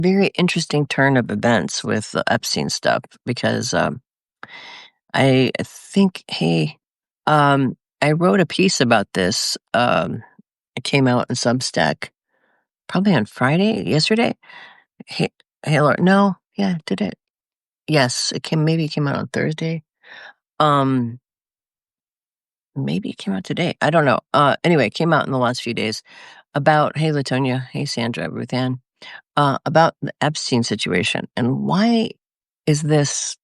Very interesting turn of events with the Epstein stuff because I think, hey, I wrote a piece about this. It came out in Substack probably on Friday, yesterday. Hey, no, yeah, did it? Yes, maybe it came out on Thursday. Um, Maybe it came out today. I don't know. Anyway, it came out in the last few days about, hey, Latonia, hey, Sandra, Ruth Ann, about the Epstein situation and why is this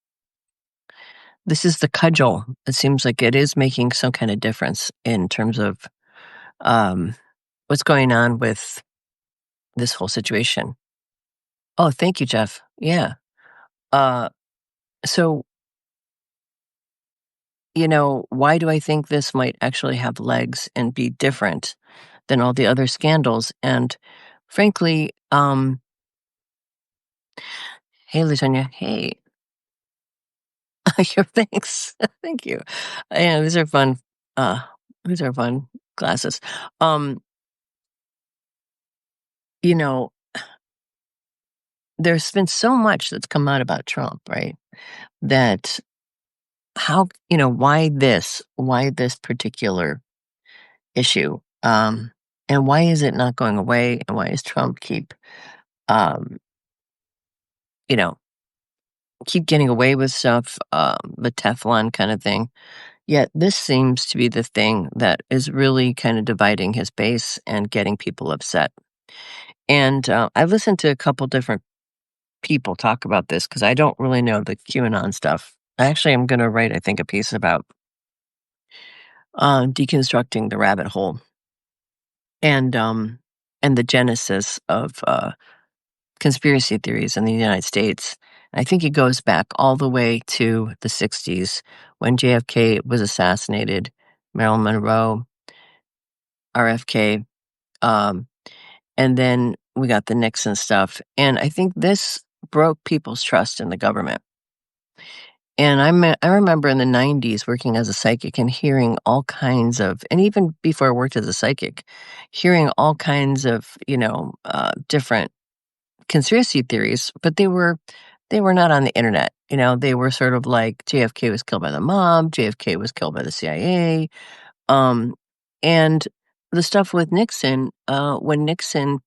is the cudgel. It seems like it is making some kind of difference in terms of um, what's going on with this whole situation. Oh, thank you, Jeff. Yeah. Uh, so, why do I think this might actually have legs and be different than all the other scandals? And frankly, hey, Latonia, hey, thanks. Thank you. Yeah, these are fun. Uh, these are fun classes. Um, you know, there's been so much that's come out about Trump, right? That why this particular issue? And why is it not going away? And why is Trump um, you know, keep getting away with stuff, the Teflon kind of thing? Yet this seems to be the thing that is really kind of dividing his base and getting people upset. And I listened to a couple different people talk about this because I don't really know the QAnon stuff. I actually am going to write, I think, a piece about deconstructing the rabbit hole and the genesis of conspiracy theories in the United States. I think it goes back all the way to the 60s when JFK was assassinated, Marilyn Monroe, RFK, um, and then we got the Nixon stuff. And I think this broke people's trust in the government. And I remember in the 90s working as a psychic and hearing all kinds of, and even before I worked as a psychic, hearing all kinds of, different conspiracy theories, but they were not on the internet. They were sort of like JFK was killed by the mob, JFK was killed by the CIA, and the stuff with Nixon, when Nixon,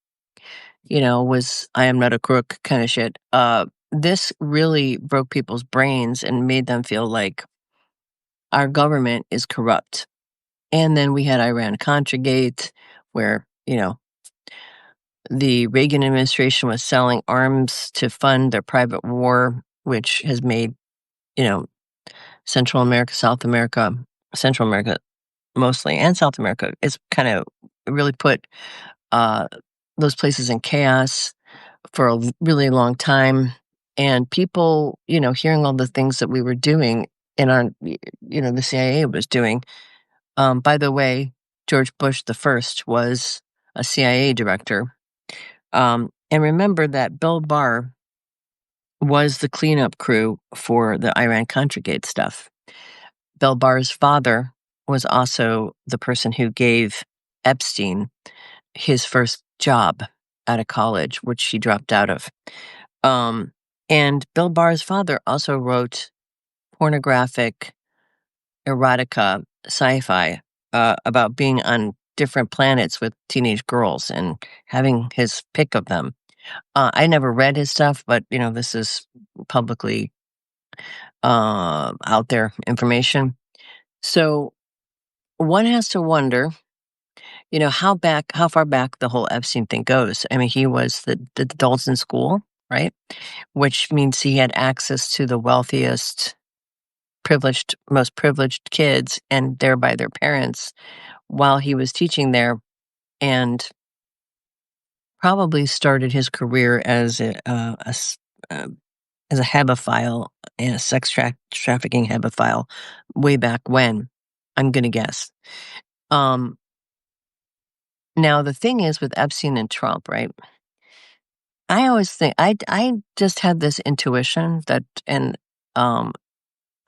was I am not a crook kind of shit. This really broke people's brains and made them feel like our government is corrupt. And then we had Iran-Contra Gate, where, the Reagan administration was selling arms to fund their private war, which has made, you know, Central America mostly, and South America, it's kind of really put uh, those places in chaos for a really long time. And people, hearing all the things that we were doing in the CIA was doing. By the way, George Bush the first was a CIA director. And remember that Bill Barr was the cleanup crew for the Iran-Contra Gate stuff. Bill Barr's father was also the person who gave Epstein his first job out of college, which he dropped out of. And Bill Barr's father also wrote pornographic erotica sci-fi about being on different planets with teenage girls and having his pick of them. I never read his stuff, but this is publicly out there information. So one has to wonder, how far back the whole Epstein thing goes. I mean, he was the adults in school, right? Which means he had access to the wealthiest, most privileged kids, and thereby their parents, while he was teaching there, and probably started his career as a hebephile and a trafficking hebephile way back when. I'm gonna guess. Um, Now the thing is with Epstein and Trump, right? I always think I just had this intuition that, and um,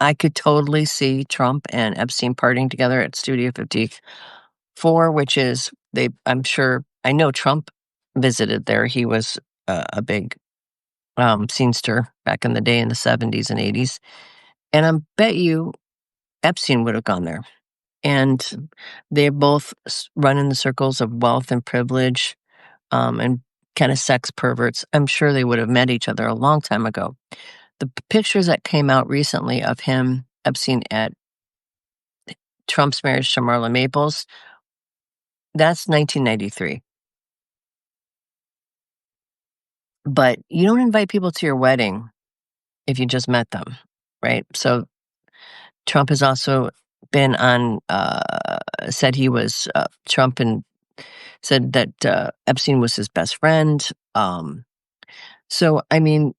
I could totally see Trump and Epstein partying together at Studio 54, which is I know Trump visited there. He was a big scenester back in the day in the 70s and 80s. And I bet you Epstein would have gone there. And they both run in the circles of wealth and privilege, and kind of sex perverts. I'm sure they would have met each other a long time ago. The pictures that came out recently of him, Epstein, at Trump's marriage to Marla Maples, that's 1993. But you don't invite people to your wedding if you just met them, right? So Trump has also been on, said he was, Trump and said that Epstein was his best friend. So, I mean,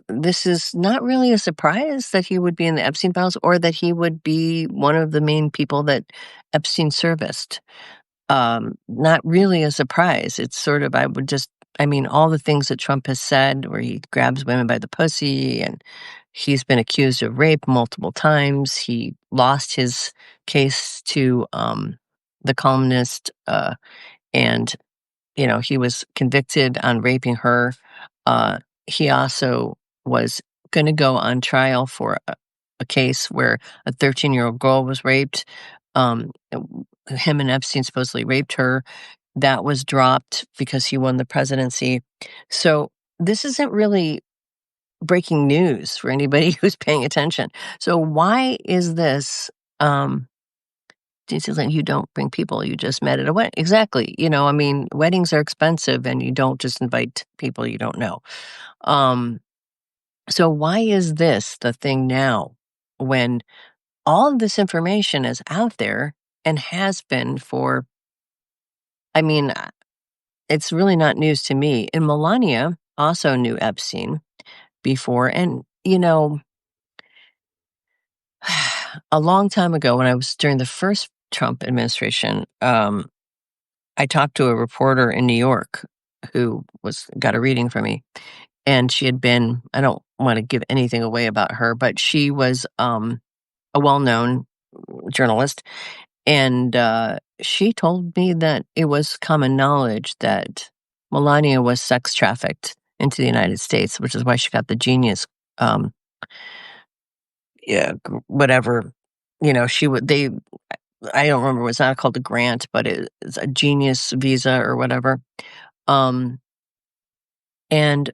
this is not really a surprise that he would be in the Epstein files or that he would be one of the main people that Epstein serviced. Not really a surprise. It's sort of, I mean, all the things that Trump has said where he grabs women by the pussy and he's been accused of rape multiple times. He lost his case to the columnist, and he was convicted on raping her. He also was going to go on trial for a case where a 13-year-old girl was raped. Him and Epstein supposedly raped her. That was dropped because he won the presidency. So this isn't really breaking news for anybody who's paying attention. So why is this? You don't bring people you just met at a wedding. Exactly. I mean, weddings are expensive and you don't just invite people you don't know. So why is this the thing now when all of this information is out there and has been for, I mean, it's really not news to me. And Melania also knew Epstein before. And, a long time ago when I was during the first Trump administration, I talked to a reporter in New York who got a reading from me. And she had been, I don't want to give anything away about her, but she was a well-known journalist. And she told me that it was common knowledge that Melania was sex trafficked into the United States, which is why she got the genius, yeah, whatever, I don't remember, it's not called a grant, but it's a genius visa or whatever. And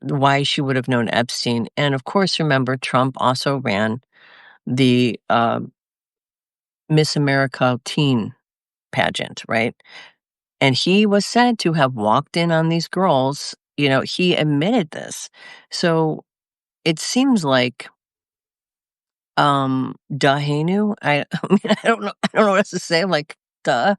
why she would have known Epstein. And of course, remember, Trump also ran the Miss America teen pageant, right? And he was said to have walked in on these girls. He admitted this. So it seems like, duh, he knew. I mean, I don't know what else to say. Like, duh.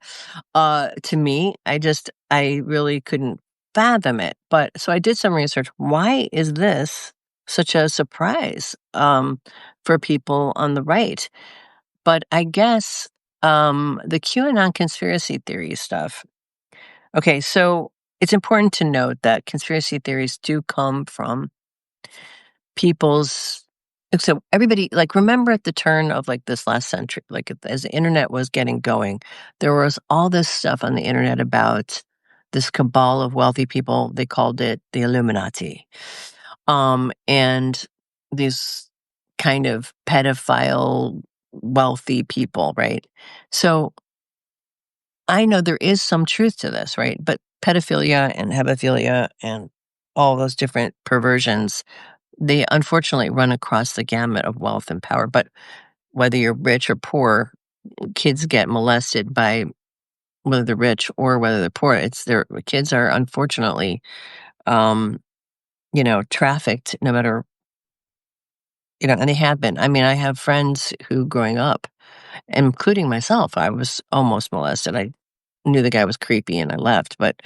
To me, I really couldn't fathom it. But so I did some research. Why is this such a surprise for people on the right? But I guess the QAnon conspiracy theory stuff. Okay, so it's important to note that conspiracy theories do come from people's. So everybody, like, remember at the turn of like this last century, like as the internet was getting going, there was all this stuff on the internet about this cabal of wealthy people. They called it the Illuminati, and these kind of pedophile wealthy people, right? So I know there is some truth to this, right? But pedophilia and hebephilia and all those different perversions, they unfortunately run across the gamut of wealth and power. But whether you're rich or poor, kids get molested by whether they're rich or whether they're poor. It's their kids are unfortunately, um, trafficked no matter, and they have been. I mean, I have friends who growing up, including myself, I was almost molested. I knew the guy was creepy and I left, but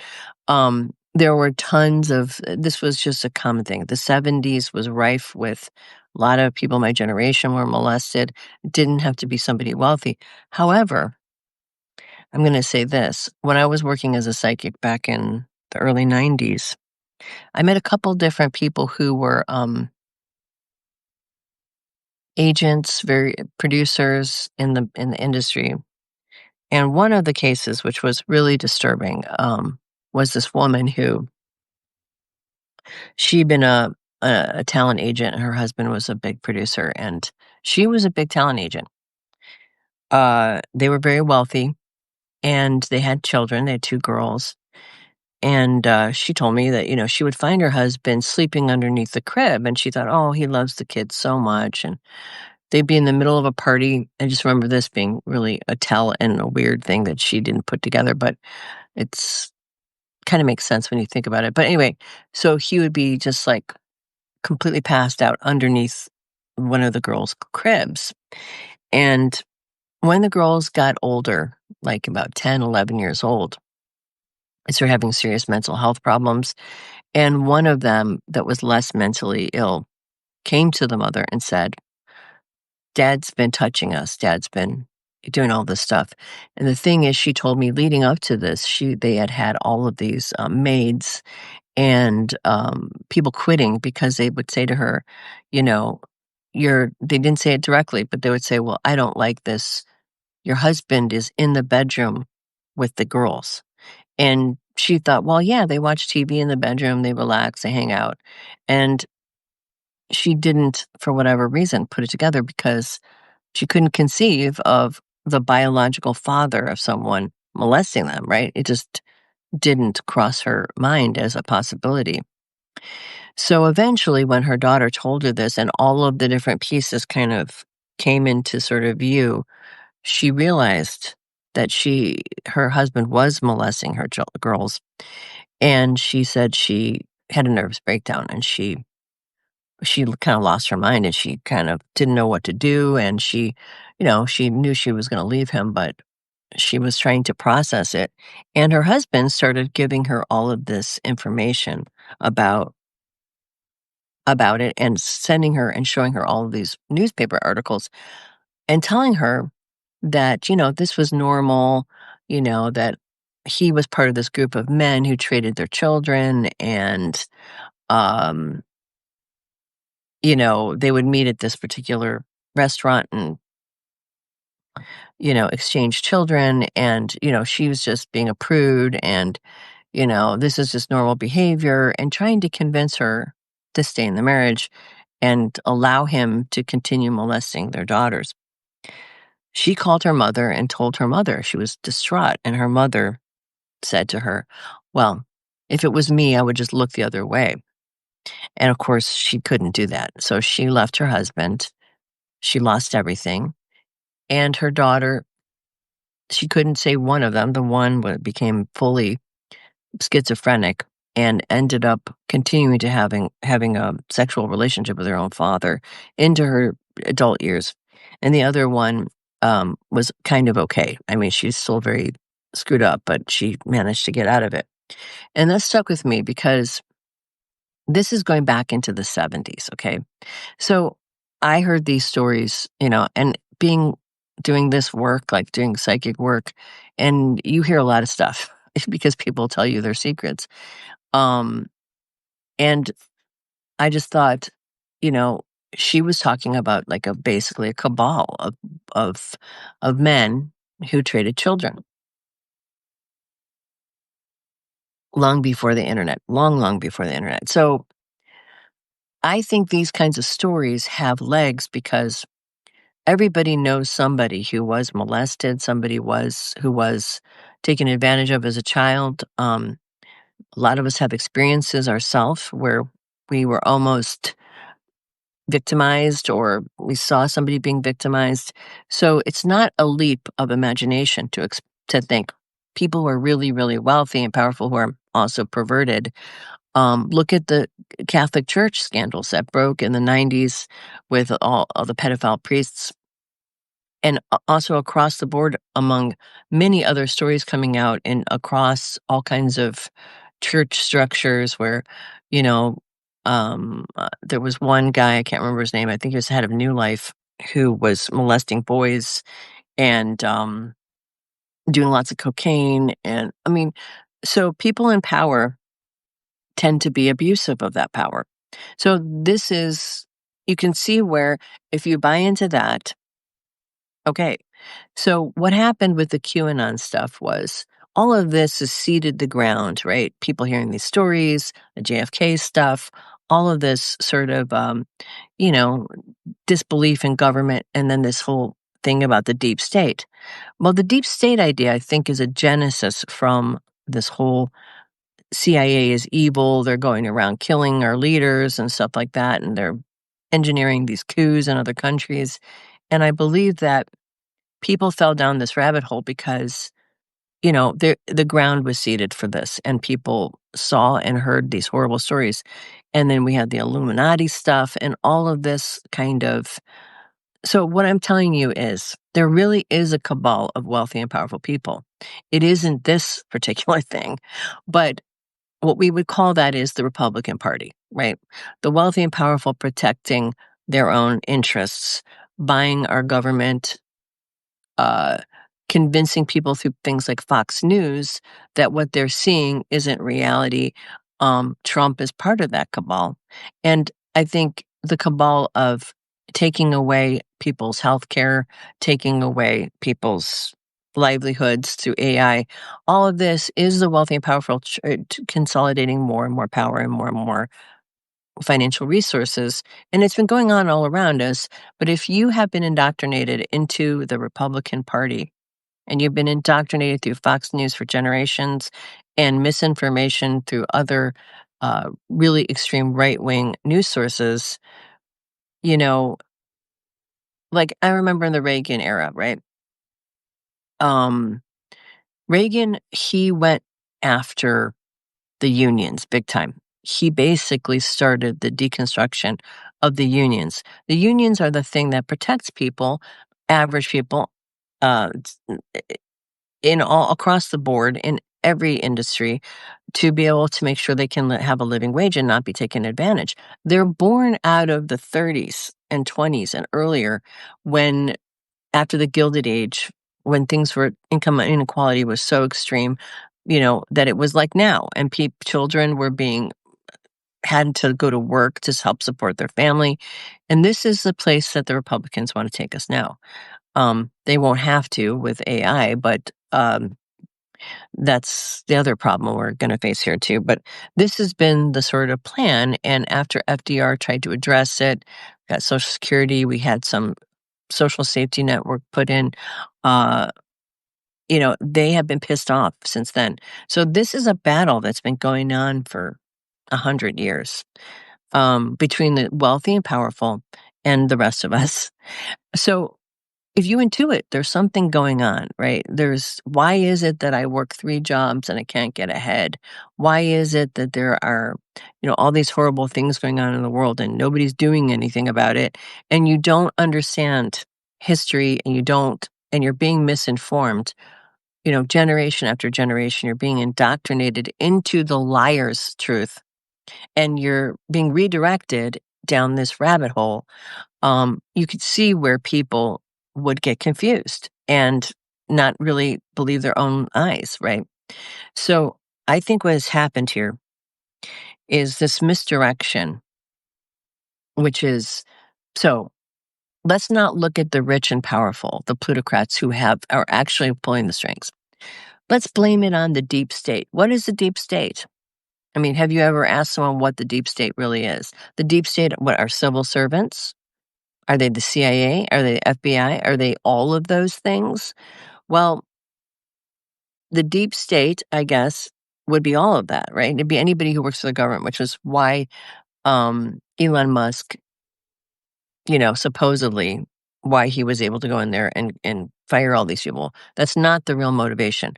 there were tons of this was just a common thing. The 70s was rife with a lot of people my generation were molested. It didn't have to be somebody wealthy. However, I'm going to say this. When I was working as a psychic back in the early 90s, I met a couple different people who were agents, very producers in the industry. And one of the cases, which was really disturbing, was this woman who she'd been a talent agent, and her husband was a big producer, and she was a big talent agent. They were very wealthy, and they had children. They had 2 girls, and, she told me that, she would find her husband sleeping underneath the crib, and she thought, "Oh, he loves the kids so much," and they'd be in the middle of a party. I just remember this being really a tell and a weird thing that she didn't put together, but it's kinda makes sense when you think about it. But anyway, so he would be just, like, completely passed out underneath one of the girls' cribs, and when the girls got older, like about 10, 11 years old, they started having serious mental health problems, and one of them that was less mentally ill came to the mother and said, "Dad's been touching us. Dad's been doing all this stuff." And the thing is, she told me leading up to this, they had had all of these maids and people quitting because they would say to her, you know, they didn't say it directly, but they would say, "Well, I don't like this. Your husband is in the bedroom with the girls." And she thought, well, yeah, they watch TV in the bedroom, they relax, they hang out. And she didn't, for whatever reason, put it together because she couldn't conceive of the biological father of someone molesting them, right? It just didn't cross her mind as a possibility. So eventually, when her daughter told her this and all of the different pieces kind of came into sort of view, she realized that her husband was molesting her girls. And she said she had a nervous breakdown, and she kinda lost her mind, and she kind of didn't know what to do, and she knew she was gonna leave him, but she was trying to process it, and her husband started giving her all of this information about it and sending her and showing her all of these newspaper articles and telling her that, this was normal, that he was part of this group of men who traded their children and um, they would meet at this particular restaurant and, exchange children. And, she was just being a prude and, this is just normal behavior and trying to convince her to stay in the marriage and allow him to continue molesting their daughters. She called her mother and told her mother. She was distraught. And her mother said to her, "Well, if it was me, I would just look the other way." And of course, she couldn't do that. So she left her husband. She lost everything. And her daughter, she couldn't say one of them. The one became fully schizophrenic and ended up continuing to having a sexual relationship with her own father into her adult years. And the other one was kind of okay. I mean, she's still very screwed up, but she managed to get out of it. And that stuck with me because this is going back into the 70s, okay? So I heard these stories, and doing this work, like doing psychic work, and you hear a lot of stuff because people tell you their secrets. Um, and I just thought, you know, she was talking about like basically a cabal of of men who traded children long before the internet, long, long before the internet. So I think these kinds of stories have legs because everybody knows somebody who was molested, who was taken advantage of as a child. A lot of us have experiences ourselves where we were almost victimized or we saw somebody being victimized. So it's not a leap of imagination to think people who are really, really wealthy and powerful who are also perverted. Look at the Catholic Church scandals that broke in the 90s with all the pedophile priests and also across the board among many other stories coming out and across all kinds of church structures where, there was one guy, I can't remember his name, I think he was the head of New Life, who was molesting boys and doing lots of cocaine. And I mean, so people in power tend to be abusive of that power. So you can see where if you buy into that, okay. So what happened with the QAnon stuff was all of this has seeded the ground, right? People hearing these stories, the JFK stuff, all of this sort of, you know, disbelief in government, and then this whole thing about the deep state. Well, the deep state idea, I think, is a genesis from this whole CIA is evil. They're going around killing our leaders and stuff like that, and they're engineering these coups in other countries. And I believe that people fell down this rabbit hole because, the ground was seeded for this, and people saw and heard these horrible stories. And then we had the Illuminati stuff and all of this kind of. So, what I'm telling you is there really is a cabal of wealthy and powerful people. It isn't this particular thing, but what we would call that is the Republican Party, right? The wealthy and powerful protecting their own interests, buying our government, uh, convincing people through things like Fox News that what they're seeing isn't reality. Trump is part of that cabal. And I think the cabal of taking away people's health care, taking away people's livelihoods through AI, all of this is the wealthy and powerful consolidating more and more power and more financial resources. And it's been going on all around us. But if you have been indoctrinated into the Republican Party, and you've been indoctrinated through Fox News for generations and misinformation through other really extreme right wing news sources, you know, like I remember in the Reagan era, right? Um, Reagan, he went after the unions big time. He basically started the deconstruction of the unions. The unions are the thing that protects people, average people, uh, in all across the board in every industry to be able to make sure they can have a living wage and not be taken advantage. They're born out of the 30s and 20s and earlier when after the Gilded Age, when things were income inequality was so extreme, that it was like now, and children were being had to go to work to help support their family. And this is the place that the Republicans want to take us now. They won't have to with AI, but that's the other problem we're going to face here too. But this has been the sort of plan. And after FDR tried to address it, got Social Security, we had some social safety network put in. Uh, they have been pissed off since then. So this is a battle that's been going on for 100 years between the wealthy and powerful and the rest of us. So if you intuit there's something going on, right? Why is it that I work 3 jobs and I can't get ahead? Why is it that there are, all these horrible things going on in the world and nobody's doing anything about it? And you don't understand history and you're being misinformed, generation after generation, you're being indoctrinated into the liar's truth and you're being redirected down this rabbit hole. You could see where people would get confused and not really believe their own eyes, right? So I think what has happened here is this misdirection, which is so let's not look at the rich and powerful, the plutocrats who are actually pulling the strings. Let's blame it on the deep state. What is the deep state? I mean, have you ever asked someone what the deep state really is? The deep state, what are civil servants? Are they the CIA? Are they the FBI? Are they all of those things? Well, the deep state, I guess, would be all of that, right? It'd be anybody who works for the government, which is why Elon Musk, supposedly why he was able to go in there and fire all these people. That's not the real motivation.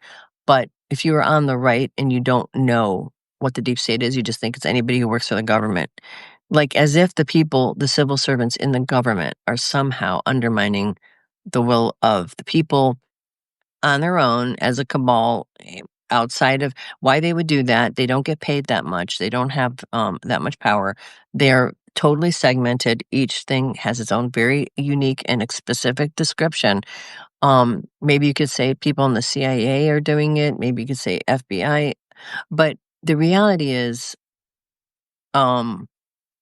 But if you are on the right and you don't know what the deep state is, you just think it's anybody who works for the government. Like as if the civil servants in the government are somehow undermining the will of the people on their own as a cabal outside of why they would do that. They don't get paid that much. They don't have that much power. They're totally segmented. Each thing has its own very unique and specific description. Maybe you could say people in the CIA are doing it. Maybe you could say FBI. But the reality is,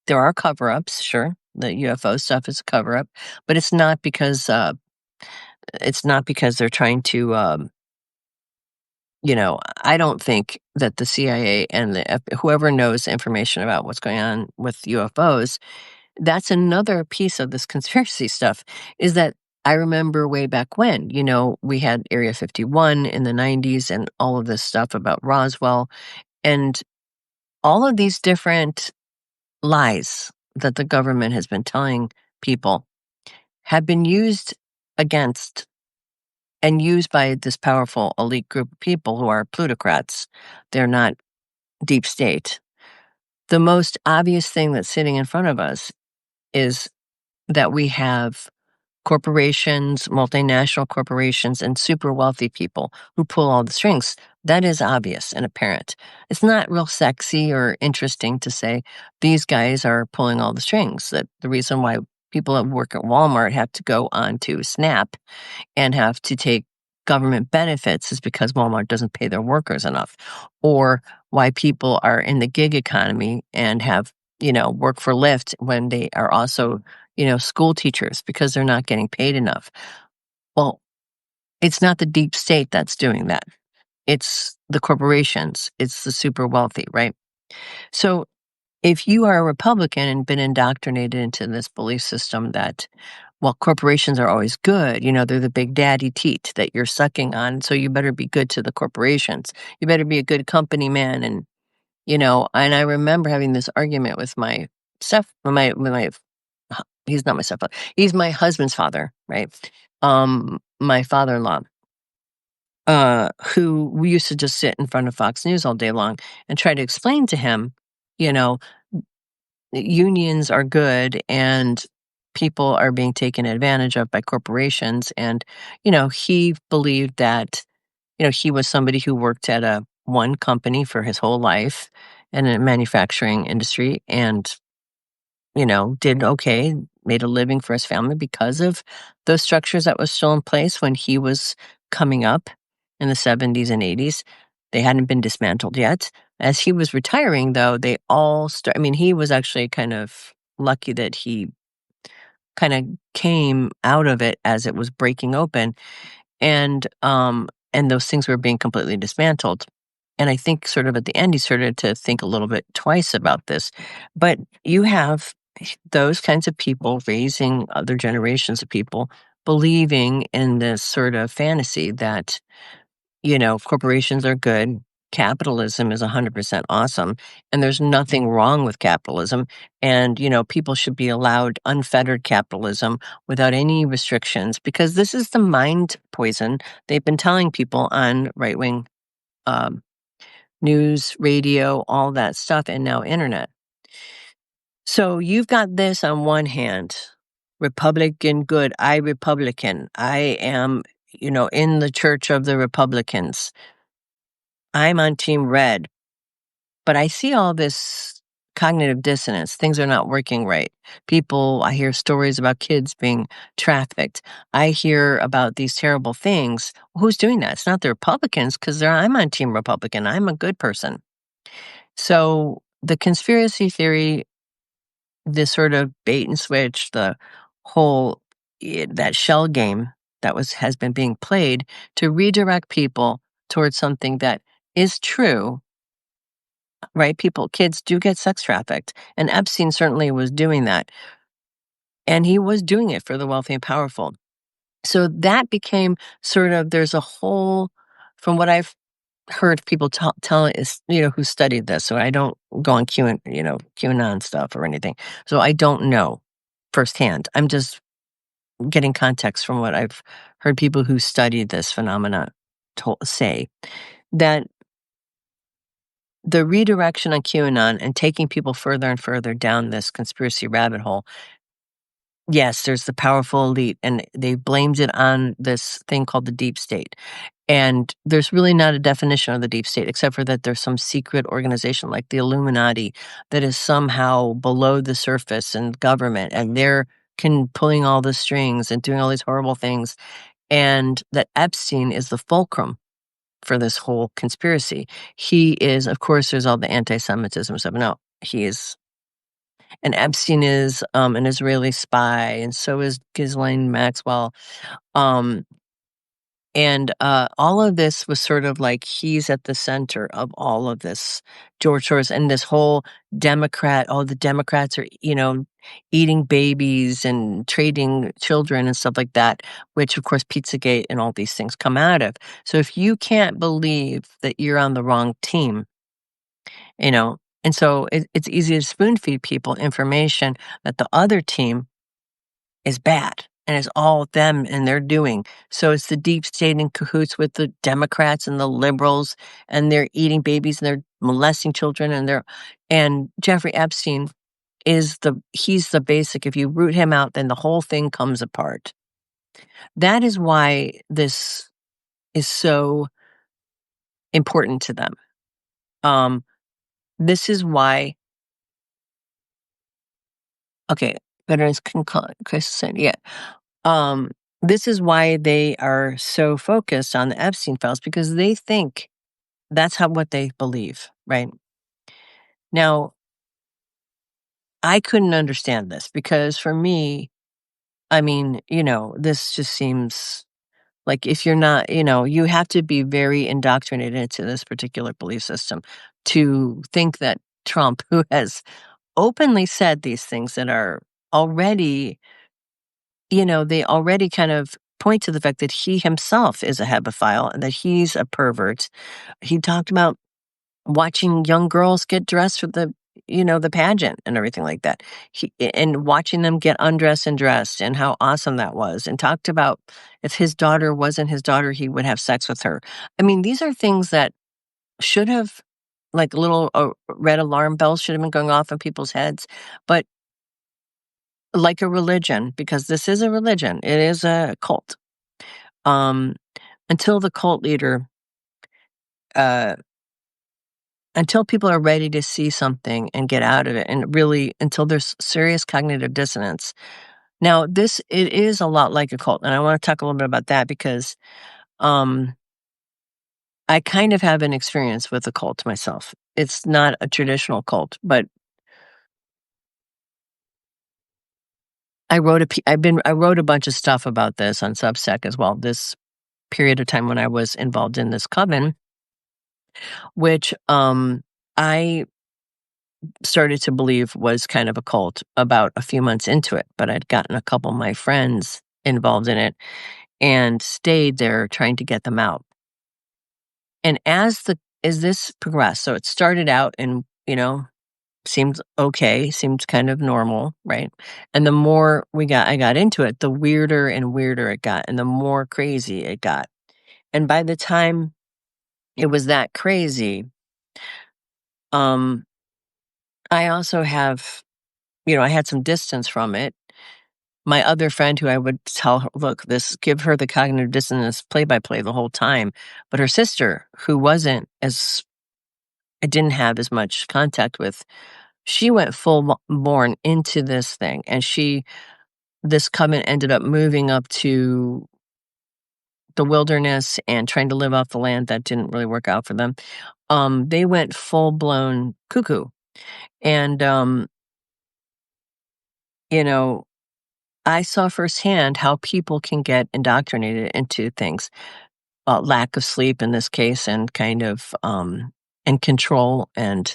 there are cover-ups, sure. The UFO stuff is a cover-up, but it's not because they're trying to, I don't think that the CIA and whoever knows information about what's going on with UFOs, that's another piece of this conspiracy stuff, is that I remember way back when, we had Area 51 in the 90s and all of this stuff about Roswell and all of these different lies that the government has been telling people have been used against and used by this powerful elite group of people who are plutocrats. They're not deep state. The most obvious thing that's sitting in front of us is that we have corporations, multinational corporations, and super wealthy people who pull all the strings. That is obvious and apparent. It's not real sexy or interesting to say these guys are pulling all the strings. That the reason why people that work at Walmart have to go on to Snap and have to take government benefits is because Walmart doesn't pay their workers enough, or why people are in the gig economy and have, work for Lyft when they are also, school teachers because they're not getting paid enough. Well, it's not the deep state that's doing that. It's the corporations. It's the super wealthy, right? So if you are a Republican and been indoctrinated into this belief system that, well, corporations are always good, they're the big daddy teat that you're sucking on, so you better be good to the corporations. You better be a good company man. And, and I remember having this argument with my he's not my stepfather, he's my husband's father, right? My father-in-law, who we used to just sit in front of Fox News all day long and try to explain to him, you know, unions are good and people are being taken advantage of by corporations. And, he believed that, he was somebody who worked at one company for his whole life in a manufacturing industry and, did okay, made a living for his family because of those structures that was still in place when he was coming up in the 70s and 80s. They hadn't been dismantled yet. As he was retiring, though, they all I mean, he was actually kind of lucky that he kind of came out of it as it was breaking open, and those things were being completely dismantled. And I think sort of at the end, he started to think a little bit twice about this. But you have those kinds of people raising other generations of people believing in this sort of fantasy that, corporations are good. Capitalism is 100% awesome. And there's nothing wrong with capitalism. And, people should be allowed unfettered capitalism without any restrictions because this is the mind poison they've been telling people on right wing um, news, radio, all that stuff, and now internet. So you've got this on one hand, Republican good, I Republican. I am, in the church of the Republicans. I'm on team red. But I see all this cognitive dissonance. Things are not working right. I hear stories about kids being trafficked. I hear about these terrible things. Who's doing that? It's not the Republicans because I'm on team Republican. I'm a good person. So the conspiracy theory, this sort of bait and switch, the whole that shell game that has been being played to redirect people towards something that is true, right? Kids do get sex trafficked, and Epstein certainly was doing that, and he was doing it for the wealthy and powerful. So that became sort of there's a whole, from what I've heard people tell is, who studied this. So I don't go on QAnon stuff or anything. So I don't know firsthand. I'm just getting context from what I've heard people who studied this phenomena say that the redirection on QAnon and taking people further and further down this conspiracy rabbit hole. Yes, there's the powerful elite, and they blamed it on this thing called the deep state. And there's really not a definition of the deep state, except for that there's some secret organization like the Illuminati that is somehow below the surface in government, and they're pulling all the strings and doing all these horrible things. And that Epstein is the fulcrum for this whole conspiracy. He is, of course, there's all the anti-Semitism stuff. No, and Epstein is an Israeli spy, and so is Ghislaine Maxwell. Um, And all of this was sort of like he's at the center of all of this, George Soros, and this whole Democrat. Oh, the Democrats are, eating babies and trading children and stuff like that, which of course Pizzagate and all these things come out of. So if you can't believe that you're on the wrong team, and so it's easy to spoon feed people information that the other team is bad and it's all them and they're doing. So it's the deep state in cahoots with the Democrats and the liberals, and they're eating babies and they're molesting children, and Jeffrey Epstein he's the basic. If you root him out, then the whole thing comes apart. That is why this is so important to them. This is why, okay, veterans can call it Chris, yeah. Um, this is why they are so focused on the Epstein files, because they think that's what they believe, right? Now, I couldn't understand this because for me, I mean, this just seems like if you're not, you have to be very indoctrinated into this particular belief system to think that Trump, who has openly said these things that are already, they already kind of point to the fact that he himself is a hebephile and that he's a pervert. He talked about watching young girls get dressed for the pageant and everything like that. And watching them get undressed and dressed and how awesome that was. And talked about if his daughter wasn't his daughter, he would have sex with her. I mean, these are things that should have, like little red alarm bells should have been going off in people's heads. But like a religion, because this is a religion, it is a cult. Until the cult leader, uh, until people are ready to see something and get out of it, and really until there's serious cognitive dissonance. Now, it is a lot like a cult, and I want to talk a little bit about that because I kind of have an experience with a cult myself. It's not a traditional cult, but I wrote I wrote a bunch of stuff about this on Substack as well. This period of time when I was involved in this coven, which I started to believe was kind of a cult about a few months into it, but I'd gotten a couple of my friends involved in it and stayed there trying to get them out. And as this progressed, so it started out and, seemed okay, seemed kind of normal, right? And the more I got into it, the weirder and weirder it got and the more crazy it got. And by the time it was that crazy, um I also have, I had some distance from it. My other friend who I would tell her, look, give her the cognitive dissonance play by play the whole time. But her sister, who I didn't have as much contact with, she went full born into this thing. And this coven ended up moving up to the wilderness and trying to live off the land. That didn't really work out for them. They went full blown cuckoo. And, you know, I saw firsthand how people can get indoctrinated into things, lack of sleep in this case, and kind of and control, and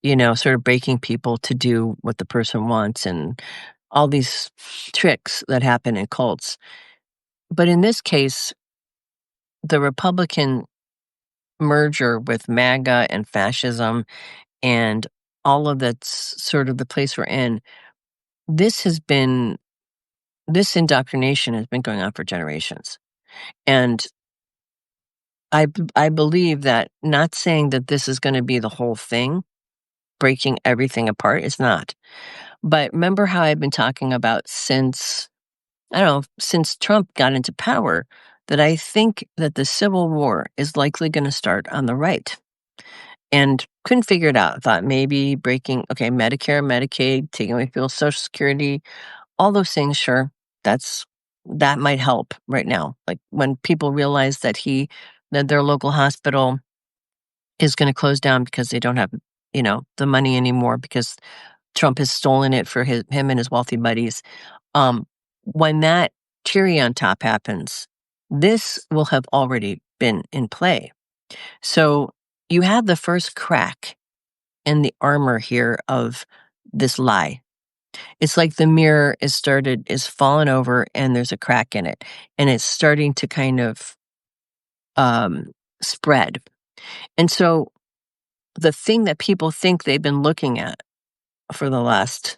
sort of breaking people to do what the person wants, and all these tricks that happen in cults. But in this case, the Republican merger with MAGA and fascism, and all of that's sort of the place we're in. This indoctrination has been going on for generations. And I believe that, not saying that this is gonna be the whole thing, breaking everything apart, it's not. But remember how I've been talking about since, I don't know, since Trump got into power, that I think that the Civil War is likely gonna start on the right. And couldn't figure it out. Thought maybe breaking, okay, Medicare, Medicaid, taking away people's Social Security, all those things, sure, that might help right now. Like when people realize that their local hospital is gonna close down because they don't have, the money anymore because Trump has stolen it for him and his wealthy buddies. Um, when that cherry on top happens, this will have already been in play. So you have the first crack in the armor here of this lie. It's like the mirror is fallen over and there's a crack in it, and it's starting to kind of spread. And so the thing that people think they've been looking at for the last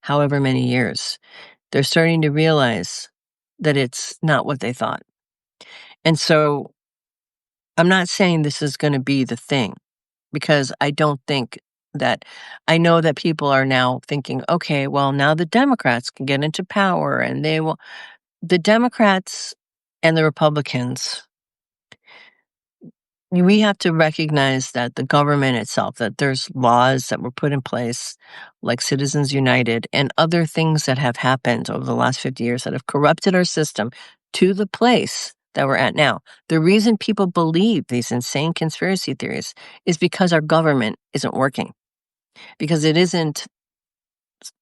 however many years, they're starting to realize that it's not what they thought. And so I'm not saying this is going to be the thing, because I don't think that, I know that people are now thinking, okay, well, now the Democrats can get into power and they will. The Democrats and the Republicans, we have to recognize that the government itself, that there's laws that were put in place, like Citizens United and other things that have happened over the last 50 years that have corrupted our system to the place that we're at now. The reason people believe these insane conspiracy theories is because our government isn't working, because it isn't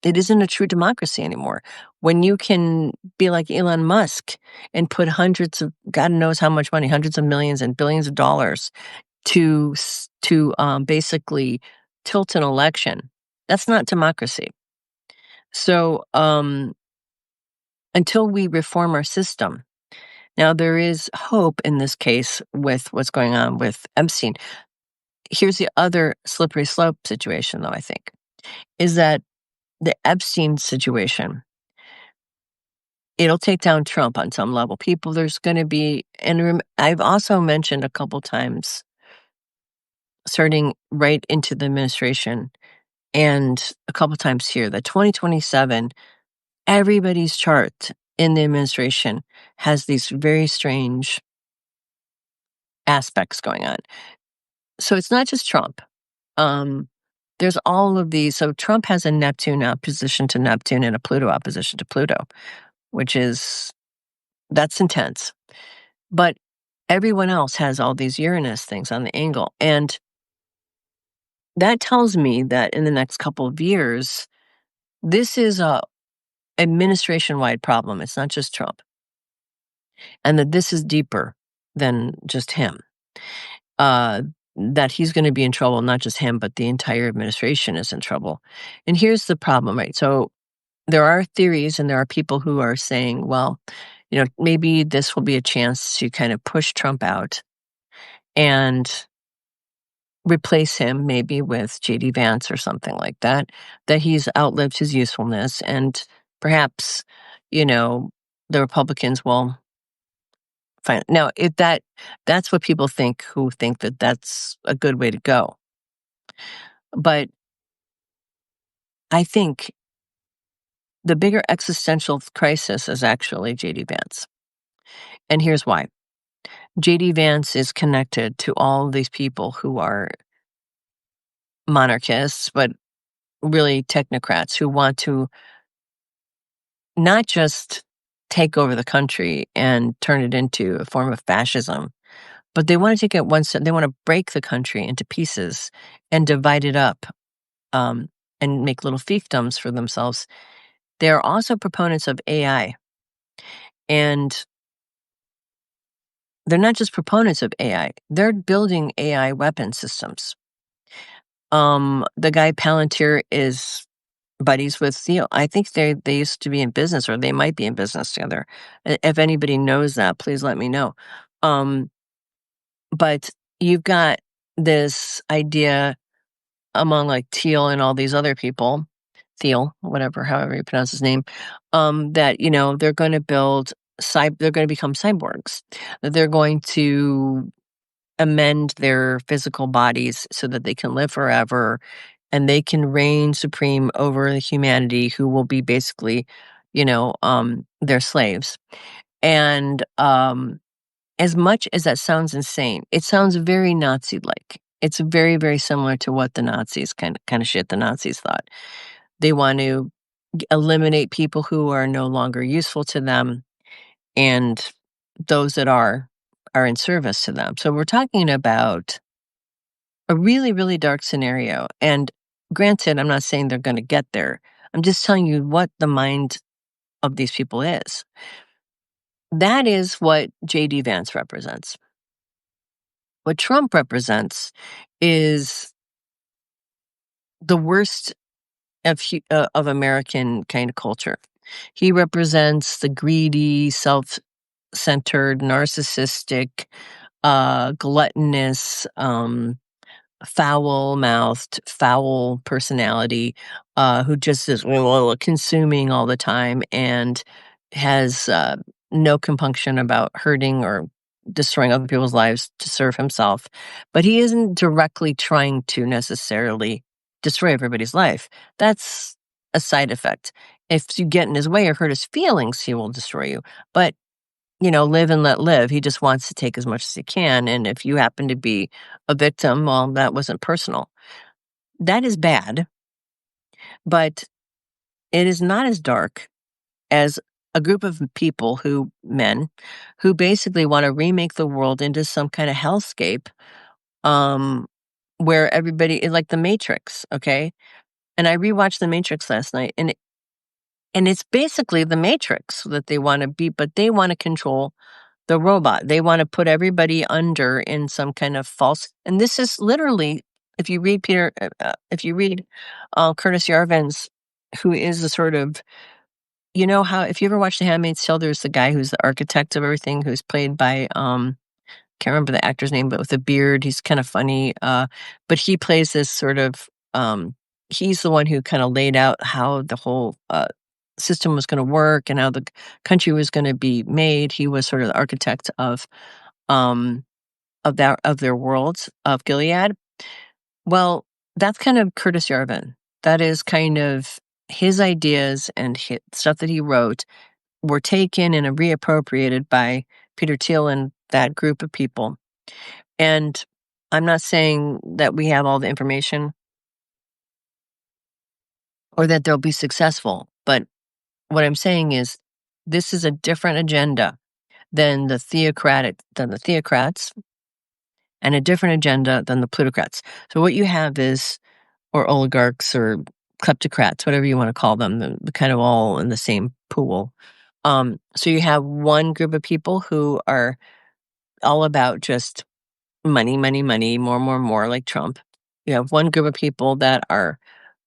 a true democracy anymore. When you can be like Elon Musk and put hundreds of, God knows how much money, hundreds of millions and billions of dollars to basically tilt an election, that's not democracy. So until we reform our system, now there is hope in this case with what's going on with Epstein. Here's the other slippery slope situation, though, I think, is that the Epstein situation, it'll take down Trump on some level. There's going to be, and I've also mentioned a couple times, starting right into the administration and a couple times here, that 2027, everybody's chart in the administration has these very strange aspects going on. So it's not just Trump. There's all of these. So Trump has a Neptune opposition to Neptune and a Pluto opposition to Pluto, that's intense. But everyone else has all these Uranus things on the angle. And that tells me that in the next couple of years, this is a administration-wide problem. It's not just Trump. And that this is deeper than just him. That he's going to be in trouble, not just him, but the entire administration is in trouble. And here's the problem, right? So there are theories and there are people who are saying, well, maybe this will be a chance to kind of push Trump out and replace him maybe with JD Vance or something like that, that he's outlived his usefulness. And perhaps, the Republicans will find. Now, if that's what people think who think that that's a good way to go. But I think the bigger existential crisis is actually JD Vance. And here's why. JD Vance is connected to all these people who are monarchists, but really technocrats who want to not just take over the country and turn it into a form of fascism, but they want to take it one step. They want to break the country into pieces and divide it up, and make little fiefdoms for themselves. They are also proponents of AI. And they're not just proponents of AI, they're building AI weapon systems. The guy Palantir is buddies with Theo. I think they used to be in business, or they might be in business together. If anybody knows that, please let me know. But you've got this idea among like Thiel and all these other people, Thiel, whatever, however you pronounce his name, that they're going to they're going to become cyborgs. That they're going to amend their physical bodies so that they can live forever and they can reign supreme over humanity, who will be basically, their slaves. And as much as that sounds insane, it sounds very Nazi-like. It's very, very similar to what the Nazis kind of shit the Nazis thought. They want to eliminate people who are no longer useful to them, and those that are in service to them. So we're talking about a really, really dark scenario. And granted, I'm not saying they're going to get there. I'm just telling you what the mind of these people is. That is what J.D. Vance represents. What Trump represents is the worst of American kind of culture. He represents the greedy, self-centered, narcissistic, gluttonous, foul-mouthed, foul personality, who just is consuming all the time and has no compunction about hurting or destroying other people's lives to serve himself. But he isn't directly trying to necessarily destroy everybody's life. That's a side effect. If you get in his way or hurt his feelings, he will destroy you. But live and let live. He just wants to take as much as he can. And if you happen to be a victim, well, that wasn't personal. That is bad, but it is not as dark as a group of men, who basically want to remake the world into some kind of hellscape, um, where everybody is like the Matrix, okay? And I rewatched the Matrix last night, and it's basically the Matrix that they want to be, but they want to control the robot. They want to put everybody under in some kind of false. And this is literally, if you read Curtis Yarvin's, who is the sort of, how if you ever watched The Handmaid's Tale, there's the guy who's the architect of everything, who's played by can't remember the actor's name, but with a beard, he's kind of funny. But he plays this sort of he's the one who kind of laid out how the whole system was going to work and how the country was going to be made. He was sort of the architect um, of their worlds of Gilead. Well, that's kind of Curtis Yarvin. That is kind of his ideas and stuff that he wrote were taken and reappropriated by Peter Thiel and that group of people. And I'm not saying that we have all the information or that they'll be successful, but what I'm saying is this is a different agenda than the theocrats, and a different agenda than the plutocrats. So what you have is, or oligarchs or kleptocrats, whatever you want to call them, the kind of all in the same pool. So you have one group of people who are all about just money, money, money, more, more, more, like Trump. You have one group of people that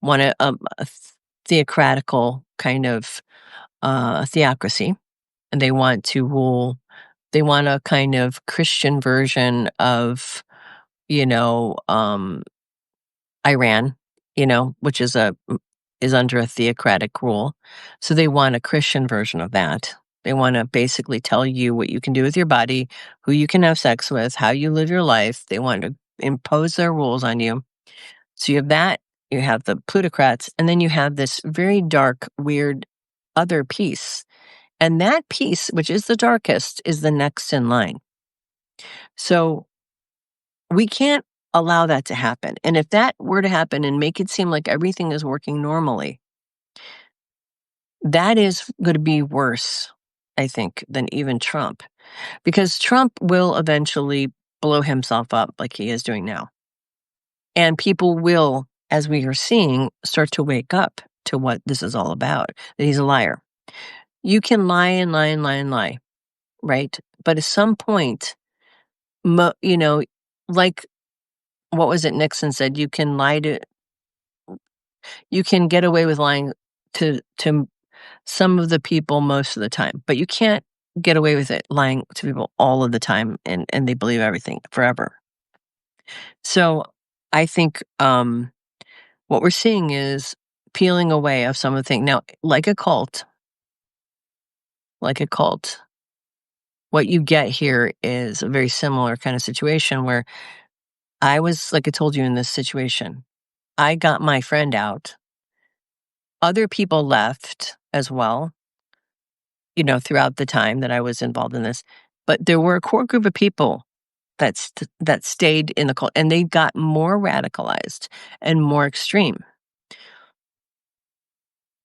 want a theocratical kind of theocracy, and they want to rule. They want a kind of Christian version of, Iran, which is under a theocratic rule. So they want a Christian version of that. They want to basically tell you what you can do with your body, who you can have sex with, how you live your life. They want to impose their rules on you. So you have that, you have the plutocrats, and then you have this very dark, weird other piece. And that piece, which is the darkest, is the next in line. So we can't allow that to happen. And if that were to happen and make it seem like everything is working normally, that is going to be worse, I think, than even Trump. Because Trump will eventually blow himself up like he is doing now. And people will, as we are seeing, start to wake up to what this is all about, that he's a liar. You can lie and lie and lie and lie, right? But at some point, like, what was it Nixon said? You can get away with lying to some of the people most of the time, but you can't get away with it lying to people all of the time, and they believe everything forever. So I think what we're seeing is peeling away of some of the things. Now, like a cult, what you get here is a very similar kind of situation where I was, like I told you in this situation, I got my friend out. Other people left as well, throughout the time that I was involved in this. But there were a core group of people that stayed in the cult, and they got more radicalized and more extreme.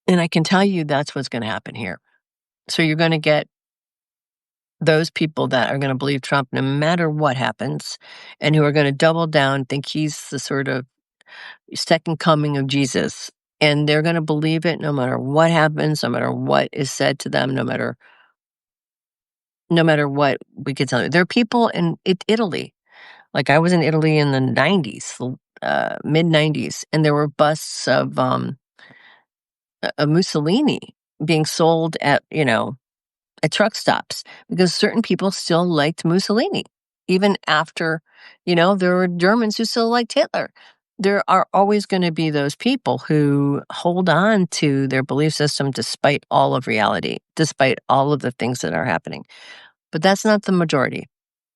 And I can tell you that's what's going to happen here. So you're going to get those people that are going to believe Trump no matter what happens, and who are going to double down, think he's the sort of second coming of Jesus. And they're going to believe it no matter what happens, no matter what is said to them, no matter no matter what we could tell you. There are people in Italy. Like, I was in Italy in the 90s, mid-90s, and there were busts of, Mussolini being sold at truck stops because certain people still liked Mussolini. Even after, there were Germans who still liked Hitler. There are always gonna be those people who hold on to their belief system despite all of reality, despite all of the things that are happening. But that's not the majority.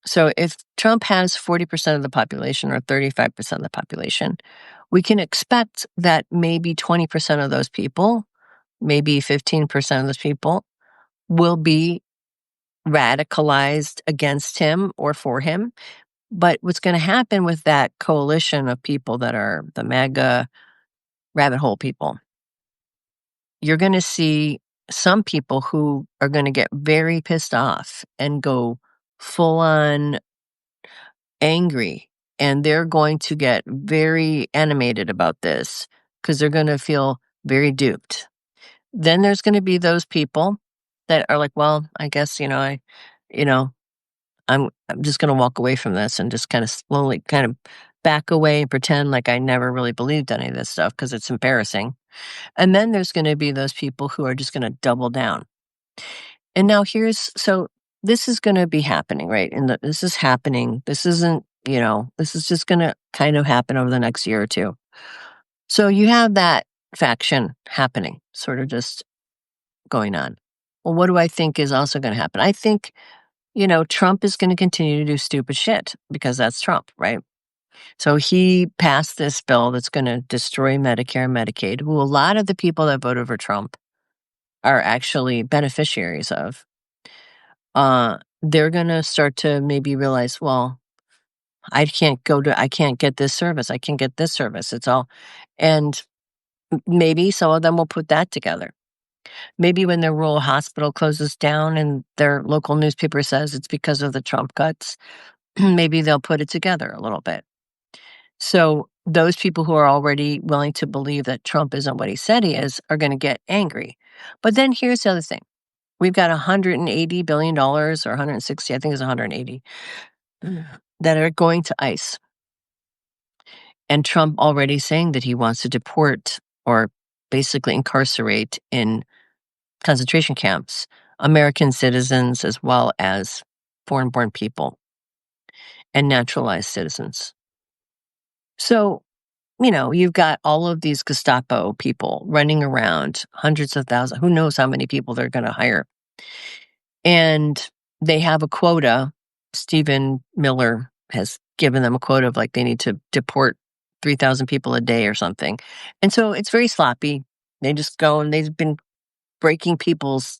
So if Trump has 40% of the population or 35% of the population, we can expect that maybe 20% of those people, maybe 15% of those people will be radicalized against him or for him. But what's going to happen with that coalition of people that are the MAGA rabbit hole people, you're going to see some people who are going to get very pissed off and go full on angry, and they're going to get very animated about this because they're going to feel very duped. Then there's going to be those people that are like, well, I guess, you know, I'm just going to walk away from this and just kind of slowly kind of back away and pretend like I never really believed any of this stuff because it's embarrassing. And then there's going to be those people who are just going to double down. And now so this is going to be happening, right? And this is happening. This isn't, this is just going to kind of happen over the next year or two. So you have that faction happening, sort of just going on. Well, what do I think is also going to happen? I think, Trump is going to continue to do stupid shit because that's Trump, right? So he passed this bill that's going to destroy Medicare and Medicaid, who a lot of the people that voted for Trump are actually beneficiaries of. They're going to start to maybe realize, well, I can't get this service. I can't get this service. It's all, and maybe some of them will put that together. Maybe when their rural hospital closes down and their local newspaper says it's because of the Trump cuts, maybe they'll put it together a little bit. So those people who are already willing to believe that Trump isn't what he said he is are going to get angry. But then here's the other thing. We've got $180 billion or 160, I think it's 180, that are going to ICE. And Trump already saying that he wants to deport or basically incarcerate in concentration camps American citizens as well as foreign-born people and naturalized citizens. So, you've got all of these Gestapo people running around, hundreds of thousands, who knows how many people they're going to hire. And they have a quota. Stephen Miller has given them a quota of like they need to deport 3,000 people a day or something. And so it's very sloppy. They just go and they've been breaking people's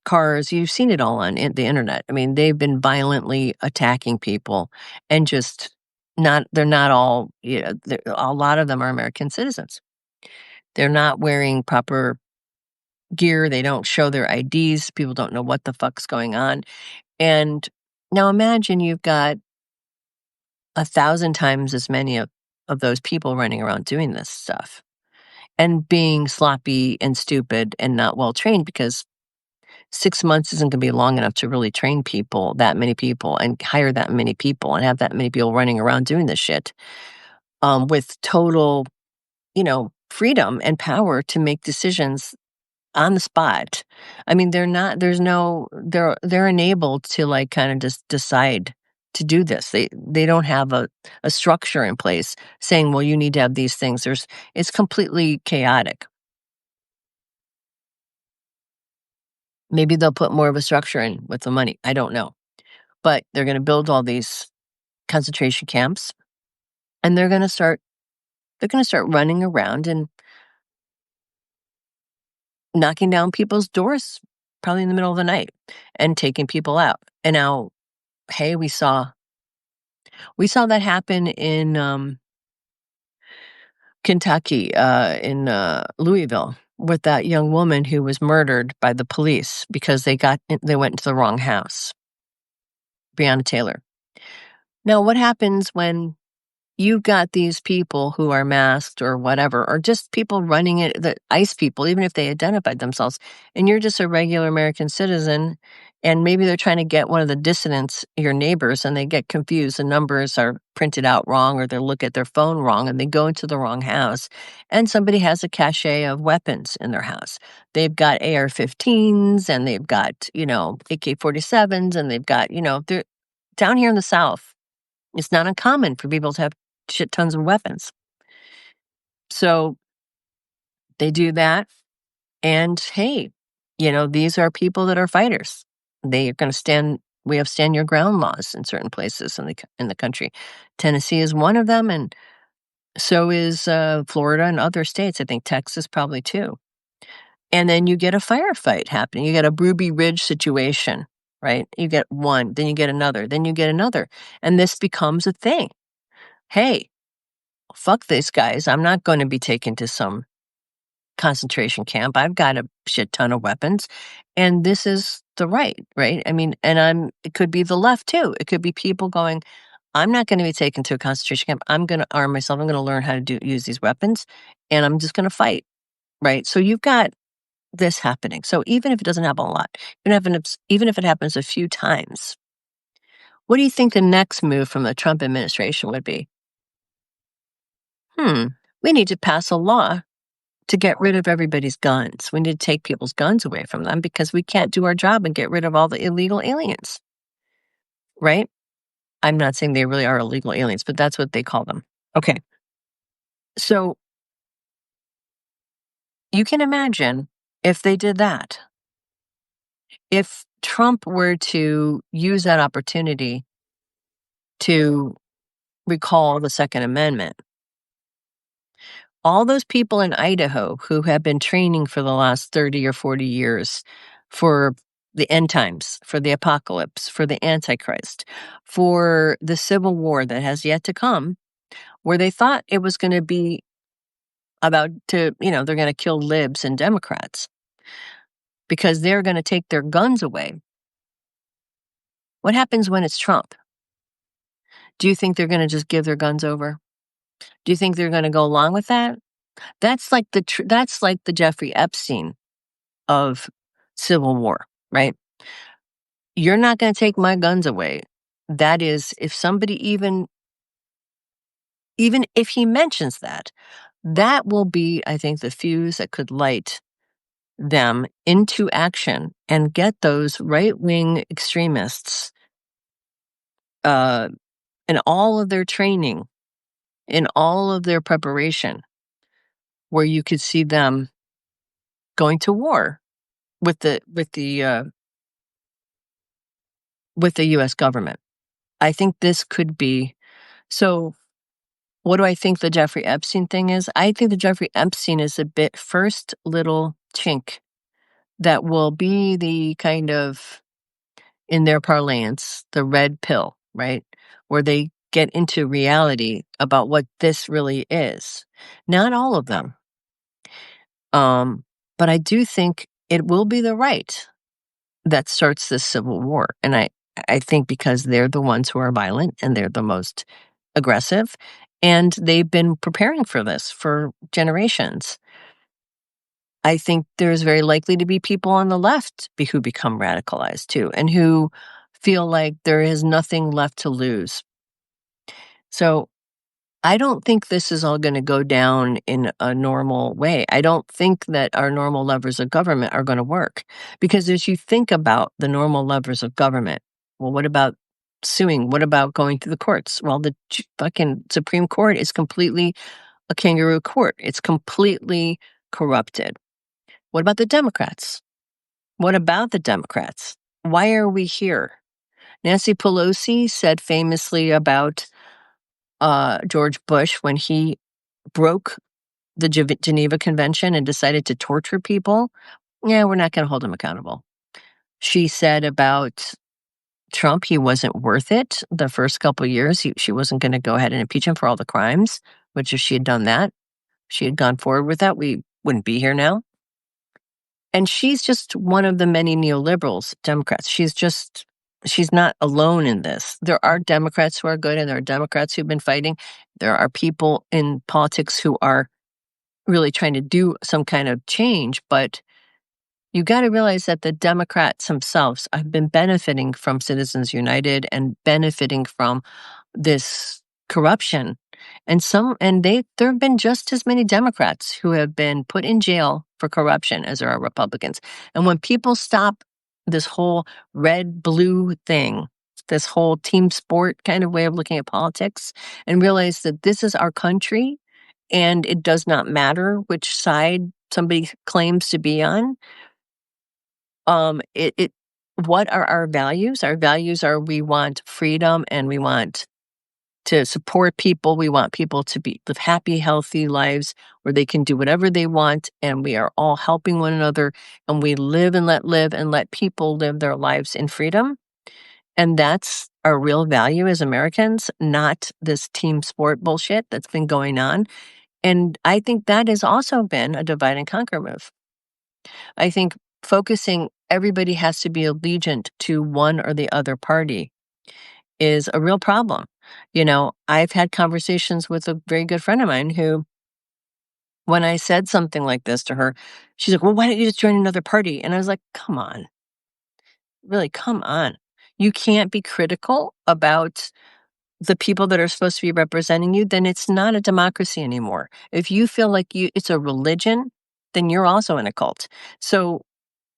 cars. You've seen it all on the internet. I mean, they've been violently attacking people and they're not all, a lot of them are American citizens. They're not wearing proper gear. They don't show their IDs. People don't know what the fuck's going on. And now imagine you've got 1,000 times as many of those people running around doing this stuff and being sloppy and stupid and not well trained because 6 months isn't gonna be long enough to really train people, that many people, and hire that many people and have that many people running around doing this shit, with total, freedom and power to make decisions on the spot. I mean, they're enabled to, like, kinda just decide to do this. They don't have a structure in place saying, "Well, you need to have these things." It's completely chaotic. Maybe they'll put more of a structure in with the money, I don't know. But they're gonna build all these concentration camps, and they're gonna start running around and knocking down people's doors, probably in the middle of the night, and taking people out. And now, hey, we saw that happen in, Kentucky, in, Louisville, with that young woman who was murdered by the police because they went into the wrong house, Breonna Taylor. Now, what happens when you've got these people who are masked or whatever, or just people running it, the ICE people, even if they identified themselves, and you're just a regular American citizen, and maybe they're trying to get one of the dissidents, your neighbors, and they get confused. The numbers are printed out wrong, or they look at their phone wrong, and they go into the wrong house, and somebody has a cache of weapons in their house. They've got AR-15s, and they've got, AK-47s, and they've got, they're down here in the South. It's not uncommon for people to have shit tons of weapons. So they do that. And hey, these are people that are fighters. They are going to we have stand your ground laws in certain places in the country. Tennessee is one of them. And so is Florida and other states. I think Texas probably too. And then you get a firefight happening. You get a Ruby Ridge situation, right? You get one, then you get another, then you get another. And this becomes a thing. Hey, fuck these guys. I'm not going to be taken to some concentration camp. I've got a shit ton of weapons. And this is the right? I mean, and it could be the left too. It could be people going, I'm not going to be taken to a concentration camp. I'm going to arm myself. I'm going to learn how to use these weapons, and I'm just going to fight, right? So you've got this happening. So even if it doesn't happen a lot, even if it happens a few times, what do you think the next move from the Trump administration would be? We need to pass a law to get rid of everybody's guns. We need to take people's guns away from them because we can't do our job and get rid of all the illegal aliens, right? I'm not saying they really are illegal aliens, but that's what they call them. Okay. So you can imagine if they did that, if Trump were to use that opportunity to recall the Second Amendment, all those people in Idaho who have been training for the last 30 or 40 years for the end times, for the apocalypse, for the Antichrist, for the Civil War that has yet to come, where they thought it was going to be about they're going to kill libs and Democrats because they're going to take their guns away. What happens when it's Trump? Do you think they're going to just give their guns over? Do you think they're going to go along with that? That's like the Jeffrey Epstein of Civil War, right? You're not going to take my guns away. That is, if somebody even if he mentions that, that will be, I think, the fuse that could light them into action and get those right-wing extremists in all of their training, in all of their preparation, where you could see them going to war with the U.S. government. I think this could be. So what do I think the Jeffrey Epstein thing is? I think the Jeffrey Epstein is the first little chink that will be the kind of, in their parlance, the red pill, right? Where they get into reality about what this really is. Not all of them. But I do think it will be the right that starts this civil war. And I think because they're the ones who are violent and they're the most aggressive, and they've been preparing for this for generations. I think there's very likely to be people on the left who become radicalized too, and who feel like there is nothing left to lose. So I don't think this is all going to go down in a normal way. I don't think that our normal levers of government are going to work. Because as you think about the normal levers of government, well, what about suing? What about going to the courts? Well, the fucking Supreme Court is completely a kangaroo court. It's completely corrupted. What about the Democrats? What about the Democrats? Why are we here? Nancy Pelosi said famously about George Bush when he broke the Geneva Convention and decided to torture people. Yeah, we're not going to hold him accountable. She said about Trump, he wasn't worth it the first couple of years. She wasn't going to go ahead and impeach him for all the crimes, which if she had done that, she had gone forward with that, we wouldn't be here now. And she's just one of the many neoliberals, Democrats. She's just she's not alone in this. There are Democrats who are good, and there are Democrats who've been fighting. There are people in politics who are really trying to do some kind of change, but you got to realize that the Democrats themselves have been benefiting from Citizens United and benefiting from this corruption. And there have been just as many Democrats who have been put in jail for corruption as there are Republicans. And when people stop this whole red blue thing, this whole team sport kind of way of looking at politics, and realize that this is our country and it does not matter which side somebody claims to be on, it what are our values? Our values are we want freedom and we want to support people. We want people to live happy, healthy lives where they can do whatever they want, and we are all helping one another, and we live and let people live their lives in freedom. And that's our real value as Americans, not this team sport bullshit that's been going on. And I think that has also been a divide and conquer move. I think focusing everybody has to be allegiant to one or the other party is a real problem. I've had conversations with a very good friend of mine who, when I said something like this to her, she's like, well, why don't you just join another party? And I was like, come on, really, come on. You can't be critical about the people that are supposed to be representing you, then it's not a democracy anymore. If you feel like it's a religion, then you're also in a cult. So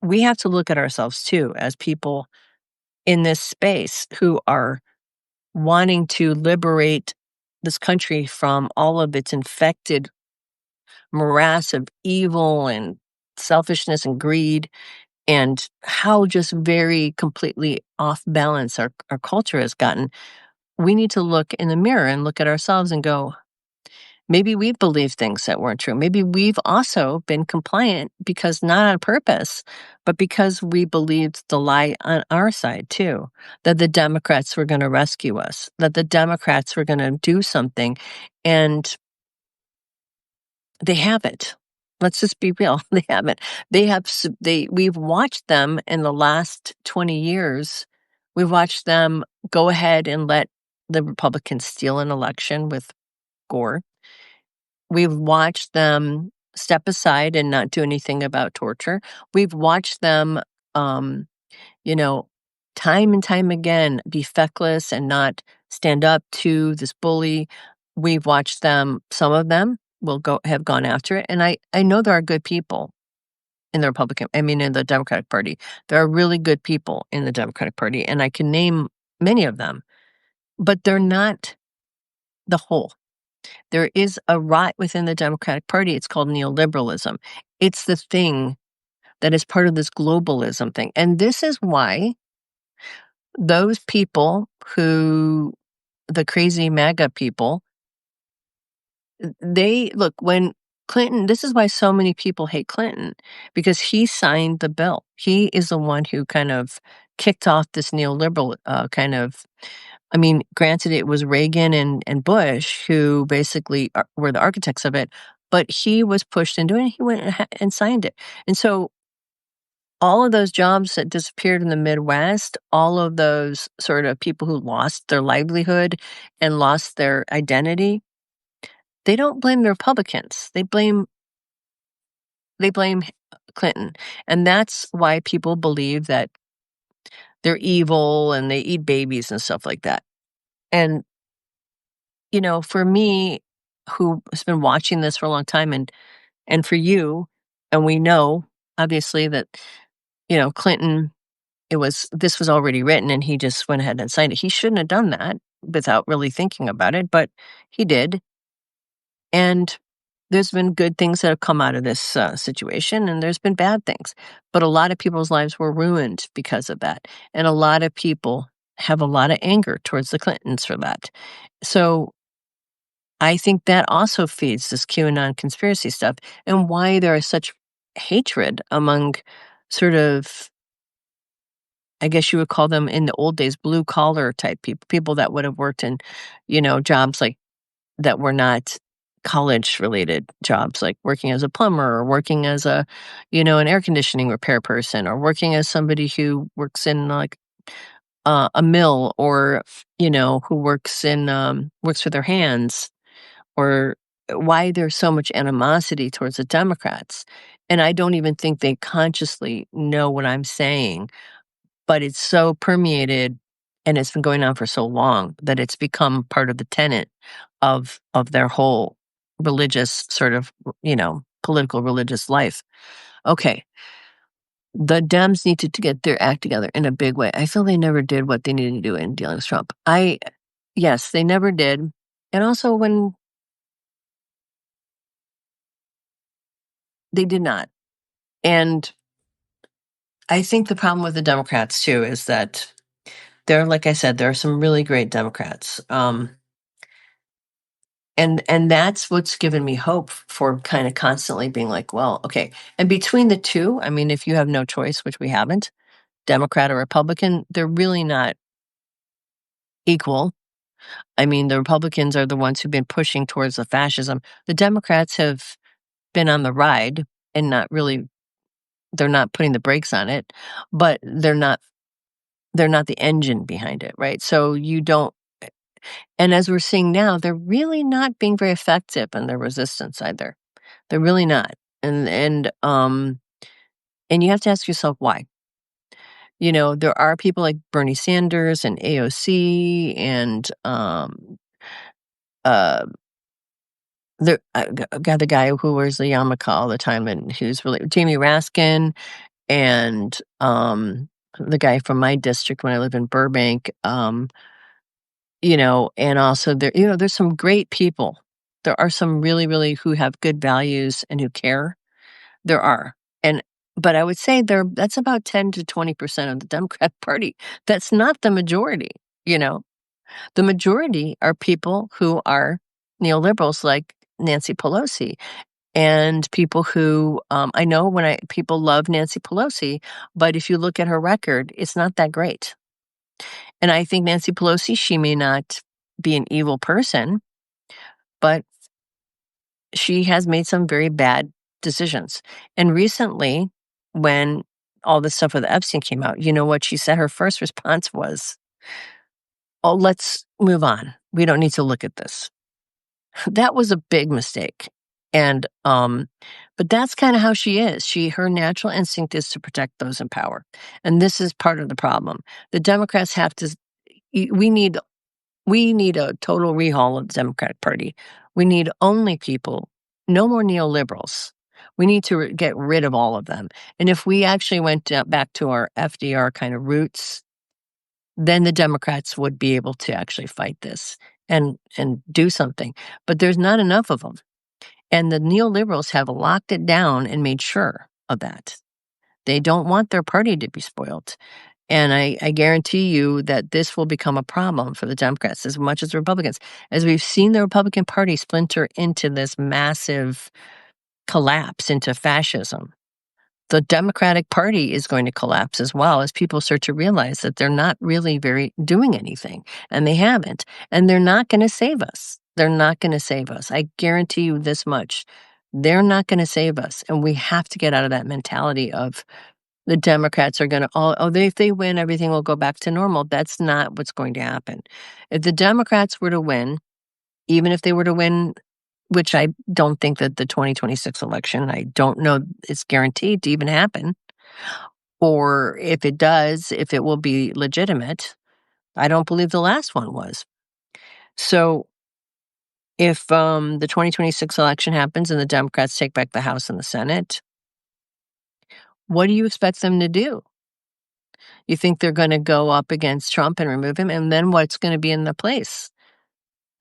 we have to look at ourselves too as people in this space who are wanting to liberate this country from all of its infected morass of evil and selfishness and greed, and how just very completely off balance our culture has gotten. We need to look in the mirror and look at ourselves and go, maybe we've believed things that weren't true. Maybe we've also been compliant because not on purpose, but because we believed the lie on our side too, that the Democrats were going to rescue us, that the Democrats were going to do something, and they haven't. Let's just be real. They haven't. We've watched them in the last 20 years. We've watched them go ahead and let the Republicans steal an election with Gore. We've watched them step aside and not do anything about torture. We've watched them, you know, time and time again be feckless and not stand up to this bully. We've watched them, some of them have gone after it. And I know there are good people in the Democratic Party. There are really good people in the Democratic Party, and I can name many of them, but they're not the whole. There is a rot within the Democratic Party. It's called neoliberalism. It's the thing that is part of this globalism thing. And this is why those people the crazy MAGA people, when Clinton, this is why so many people hate Clinton, because he signed the bill. He is the one who kind of kicked off this neoliberal granted, it was Reagan and Bush who basically were the architects of it, but he was pushed into it. He went and signed it. And so all of those jobs that disappeared in the Midwest, all of those sort of people who lost their livelihood and lost their identity, they don't blame the Republicans. They blame Clinton. And that's why people believe that they're evil and they eat babies and stuff like that. And for me, who has been watching this for a long time, and for you, and we know obviously that, Clinton, this was already written and he just went ahead and signed it. He shouldn't have done that without really thinking about it, but he did. And there's been good things that have come out of this situation, and there's been bad things. But a lot of people's lives were ruined because of that. And a lot of people have a lot of anger towards the Clintons for that. So I think that also feeds this QAnon conspiracy stuff, and why there is such hatred among sort of, I guess you would call them in the old days, blue collar type people that would have worked in, jobs like that were not college related jobs, like working as a plumber or working as an air conditioning repair person, or working as somebody who works in like a mill, or who works with their hands, or why there's so much animosity towards the Democrats. And I don't even think they consciously know what I'm saying, but it's so permeated and it's been going on for so long that it's become part of the tenet of their whole religious sort of, political religious life. Okay, the Dems needed to get their act together in a big way. I feel they never did what they needed to do in dealing with Trump. Yes, they never did. And also when they did not. And I think the problem with the Democrats too is that like I said, there are some really great Democrats. And that's what's given me hope for kind of constantly being like, well, okay. And between the two, I mean, if you have no choice, which we haven't, Democrat or Republican, they're really not equal. I mean, the Republicans are the ones who've been pushing towards the fascism. The Democrats have been on the ride and they're not putting the brakes on it, but they're not the engine behind it, right? So you don't, and as we're seeing now, they're really not being very effective in their resistance either. They're really not. And you have to ask yourself why. There are people like Bernie Sanders and AOC and uh got the guy who wears the yarmulke all the time and who's really Jamie Raskin, and the guy from my district when I live in Burbank, and also there's some great people. There are some really, really who have good values and who care. There are. But I would say that's about 10 to 20% of the Democrat Party. That's not the majority, you know. The majority are people who are neoliberals like Nancy Pelosi, and people who I know people love Nancy Pelosi, but if you look at her record, it's not that great. And I think Nancy Pelosi, she may not be an evil person, but she has made some very bad decisions. And recently, when all this stuff with Epstein came out, you know what she said? Her first response was, "Oh, let's move on. We don't need to look at this." That was a big mistake. And but that's kind of how she is. Her natural instinct is to protect those in power. And this is part of the problem. The Democrats have to we need a total rehaul of the Democratic Party. We need only people, no more neoliberals. We need to get rid of all of them. And if we actually went back to our FDR kind of roots, then the Democrats would be able to actually fight this and do something. But there's not enough of them. And the neoliberals have locked it down and made sure of that. They don't want their party to be spoiled. And I guarantee you that this will become a problem for the Democrats as much as the Republicans. As we've seen the Republican Party splinter into this massive collapse into fascism, the Democratic Party is going to collapse as well as people start to realize that they're not really doing anything, and they haven't. And they're not going to save us. They're not going to save us. I guarantee you this much. They're not going to save us. And we have to get out of that mentality of the Democrats are going to, if they win, everything will go back to normal. That's not what's going to happen. If the Democrats were to win, even if they were to win, which I don't think that the 2026 election, I don't know it's guaranteed to even happen, or if it does, if it will be legitimate. I don't believe the last one was. So if the 2026 election happens and the Democrats take back the House and the Senate, what do you expect them to do? You think they're going to go up against Trump and remove him? And then what's going to be in the place?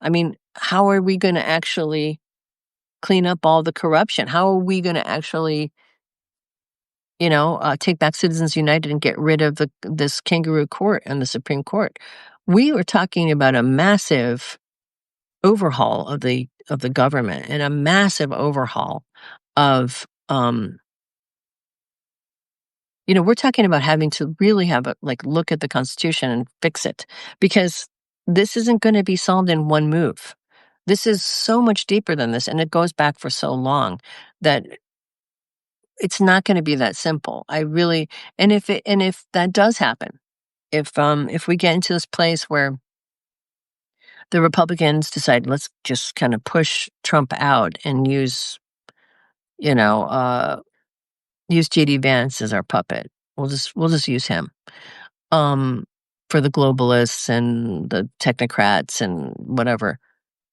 I mean, how are we going to actually clean up all the corruption? How are we going to actually, take back Citizens United and get rid of this kangaroo court and the Supreme Court? We were talking about a massive overhaul of the government and a massive overhaul of we're talking about having to really have look at the Constitution and fix it, because this isn't going to be solved in one move. This is so much deeper than this, and it goes back for so long that it's not going to be that simple. And if that does happen, if we get into this place where the Republicans decide, let's just kind of push Trump out and you know, use JD Vance as our puppet. We'll just use him. Um, for the globalists and the technocrats and whatever,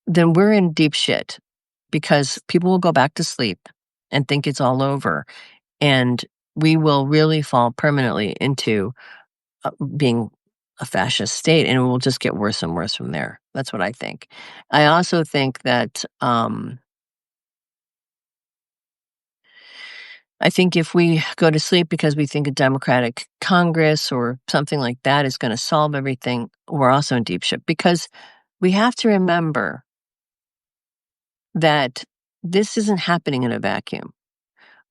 then we're in deep shit because people will go back to sleep and think it's all over, and we will really fall permanently into being a fascist state, and it will just get worse and worse from there. That's what I think. I also think that I think if we go to sleep because we think a Democratic Congress or something like that is going to solve everything, we're also in deep shit because we have to remember that this isn't happening in a vacuum.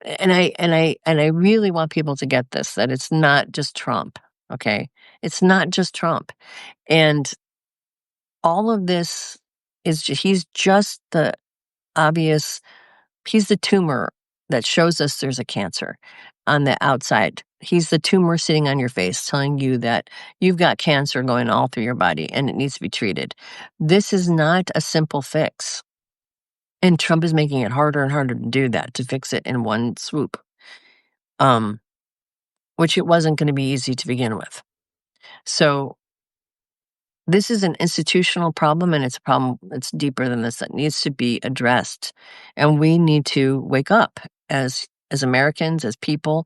And I really want people to get this, that it's not just Trump, okay? It's not just Trump. And all of this he's just the obvious, he's the tumor that shows us there's a cancer on the outside. He's the tumor sitting on your face telling you that you've got cancer going all through your body and it needs to be treated. This is not a simple fix. And Trump is making it harder and harder to do that, to fix it in one swoop. Which it wasn't going to be easy to begin with. So this is an institutional problem, and it's a problem that's deeper than this that needs to be addressed. And we need to wake up as Americans, as people,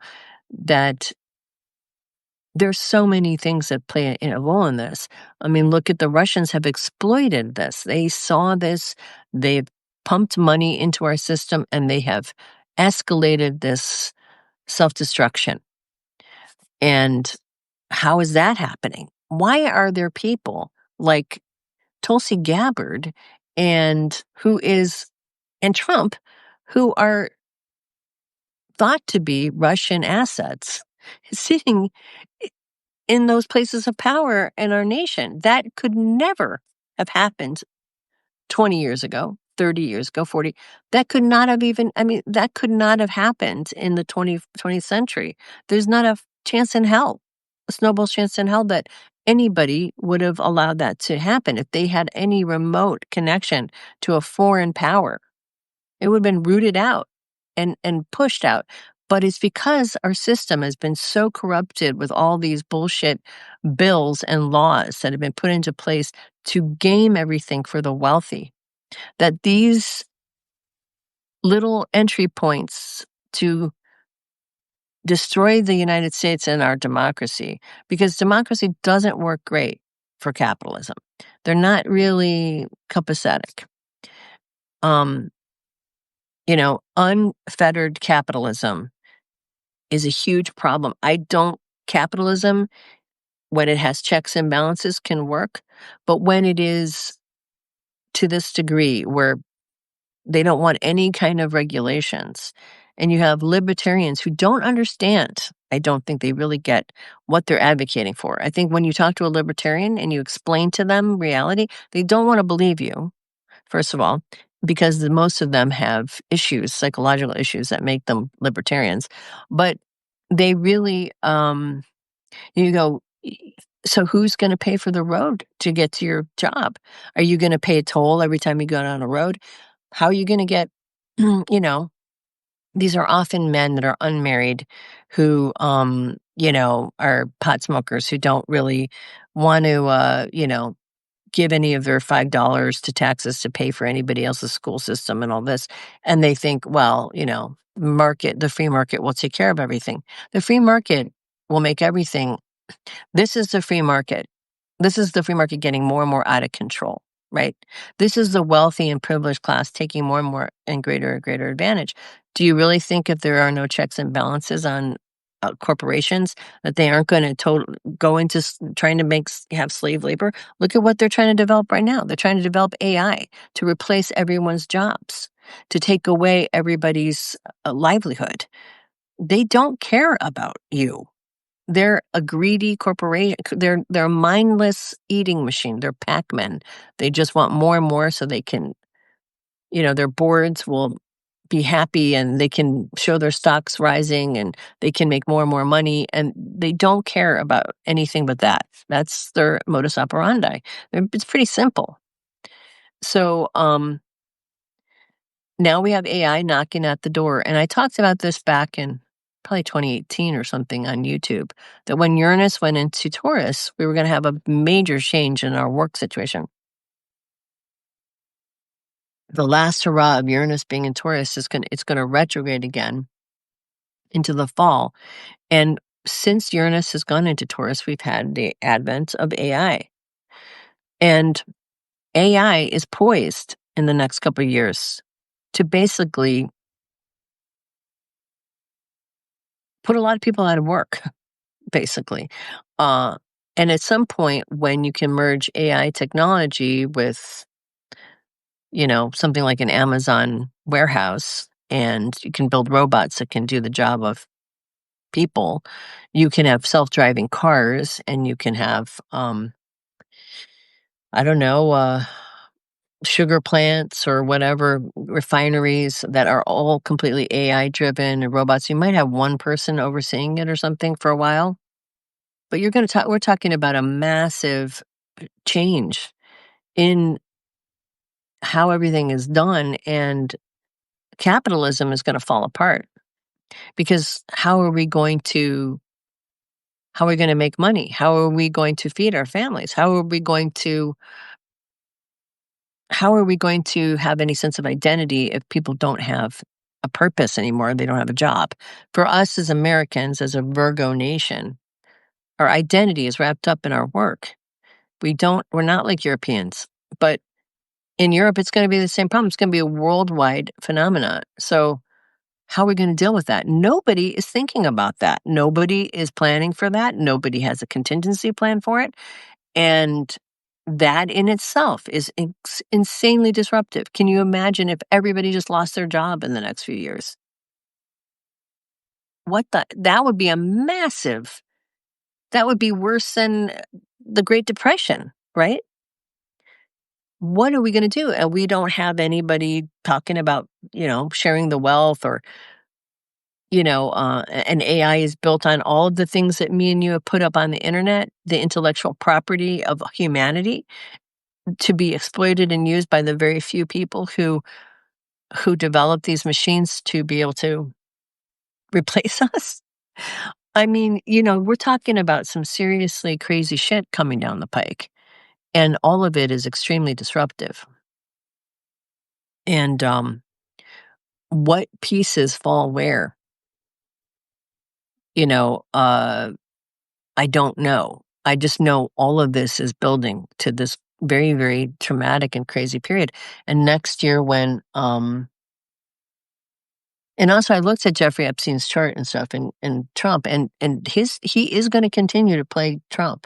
that there's so many things that play a role in this. I mean, look at the Russians have exploited this. They saw this, they've pumped money into our system, and they have escalated this self-destruction. And how is that happening? Why are there people like Tulsi Gabbard and Trump who are thought to be Russian assets sitting in those places of power in our nation? That could never have happened 20 years ago, 30 years ago, 40. That could not have that could not have happened in the 20th century. There's not a chance in hell, a snowball's chance in hell that anybody would have allowed that to happen if they had any remote connection to a foreign power. It would have been rooted out and pushed out. But it's because our system has been so corrupted with all these bullshit bills and laws that have been put into place to game everything for the wealthy, that these little entry points to destroy the United States and our democracy, because democracy doesn't work great for capitalism. They're not really copacetic. Unfettered capitalism is a huge problem. Capitalism, when it has checks and balances, can work, but when it is to this degree where they don't want any kind of regulations, and you have libertarians who don't understand, I don't think they really get what they're advocating for. I think when you talk to a libertarian and you explain to them reality, they don't want to believe you, first of all, because most of them have issues, psychological issues that make them libertarians. But they really, you go, so who's going to pay for the road to get to your job? Are you going to pay a toll every time you go down a road? How are you going to get, these are often men that are unmarried who, are pot smokers who don't really want to, give any of their $5 to taxes to pay for anybody else's school system and all this. And they think, well, the free market will take care of everything. The free market will make everything. This is the free market. This is the free market getting more and more out of control, right? This is the wealthy and privileged class taking more and more and greater advantage. Do you really think if there are no checks and balances on corporations that they aren't going to go into trying to have slave labor? Look at what they're trying to develop right now. They're trying to develop AI to replace everyone's jobs, to take away everybody's livelihood. They don't care about you. They're a greedy corporation. They're a mindless eating machine. They're Pac-Men. They just want more and more so they can, their boards will be happy and they can show their stocks rising and they can make more and more money, and they don't care about anything but that. That's their modus operandi. It's pretty simple. So now we have AI knocking at the door, and I talked about this back in probably 2018 or something on YouTube, that when Uranus went into Taurus, we were going to have a major change in our work situation. The last hurrah of Uranus being in Taurus it's going to retrograde again into the fall. And since Uranus has gone into Taurus, we've had the advent of AI. And AI is poised in the next couple of years to basically put a lot of people out of work, basically. And at some point, when you can merge AI technology with, something like an Amazon warehouse, and you can build robots that can do the job of people, you can have self-driving cars, and you can have, I don't know, sugar plants or whatever, refineries that are all completely AI driven and robots. You might have one person overseeing it or something for a while, but we're talking about a massive change in how everything is done, and capitalism is going to fall apart, because how are we going to make money? How are we going to feed our families? How are we going to have any sense of identity if people don't have a purpose anymore? They don't have a job. For us as Americans, as a Virgo nation, our identity is wrapped up in our work. We're not like Europeans, but in Europe, it's going to be the same problem. It's going to be a worldwide phenomenon. So how are we going to deal with that? Nobody is thinking about that. Nobody is planning for that. Nobody has a contingency plan for it. And that in itself is insanely disruptive. Can you imagine if everybody just lost their job in the next few years? That would be that would be worse than the Great Depression, right? What are we going to do? And we don't have anybody talking about, sharing the wealth, or, and AI is built on all of the things that me and you have put up on the internet, the intellectual property of humanity, to be exploited and used by the very few people who develop these machines to be able to replace us. I mean, we're talking about some seriously crazy shit coming down the pike, and all of it is extremely disruptive. And what pieces fall where? I don't know. I just know all of this is building to this very, very traumatic and crazy period. And next year, when and also I looked at Jeffrey Epstein's chart and stuff, and Trump, and he is going to continue to play Trump.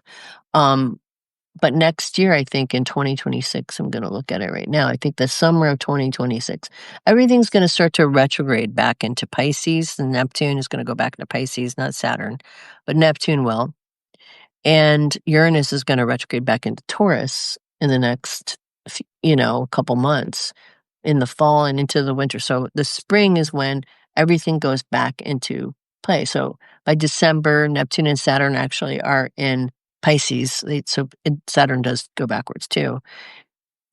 But next year, I think in 2026, I'm going to look at it right now. I think the summer of 2026, everything's going to start to retrograde back into Pisces. And Neptune is going to go back into Pisces, not Saturn, but Neptune will. And Uranus is going to retrograde back into Taurus in the next, couple months, in the fall and into the winter. So the spring is when everything goes back into play. So by December, Neptune and Saturn actually are in Pisces. Saturn does go backwards too.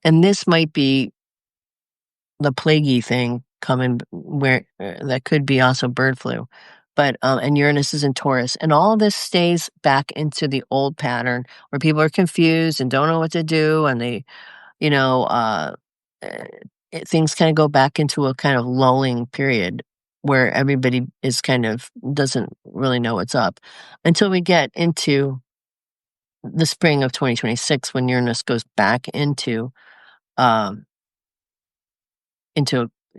And this might be the plaguey thing coming, where that could be also bird flu. But and Uranus is in Taurus, and all of this stays back into the old pattern where people are confused and don't know what to do, and they, things kind of go back into a kind of lulling period where everybody is doesn't really know what's up, until we get into the spring of 2026, when Uranus goes back into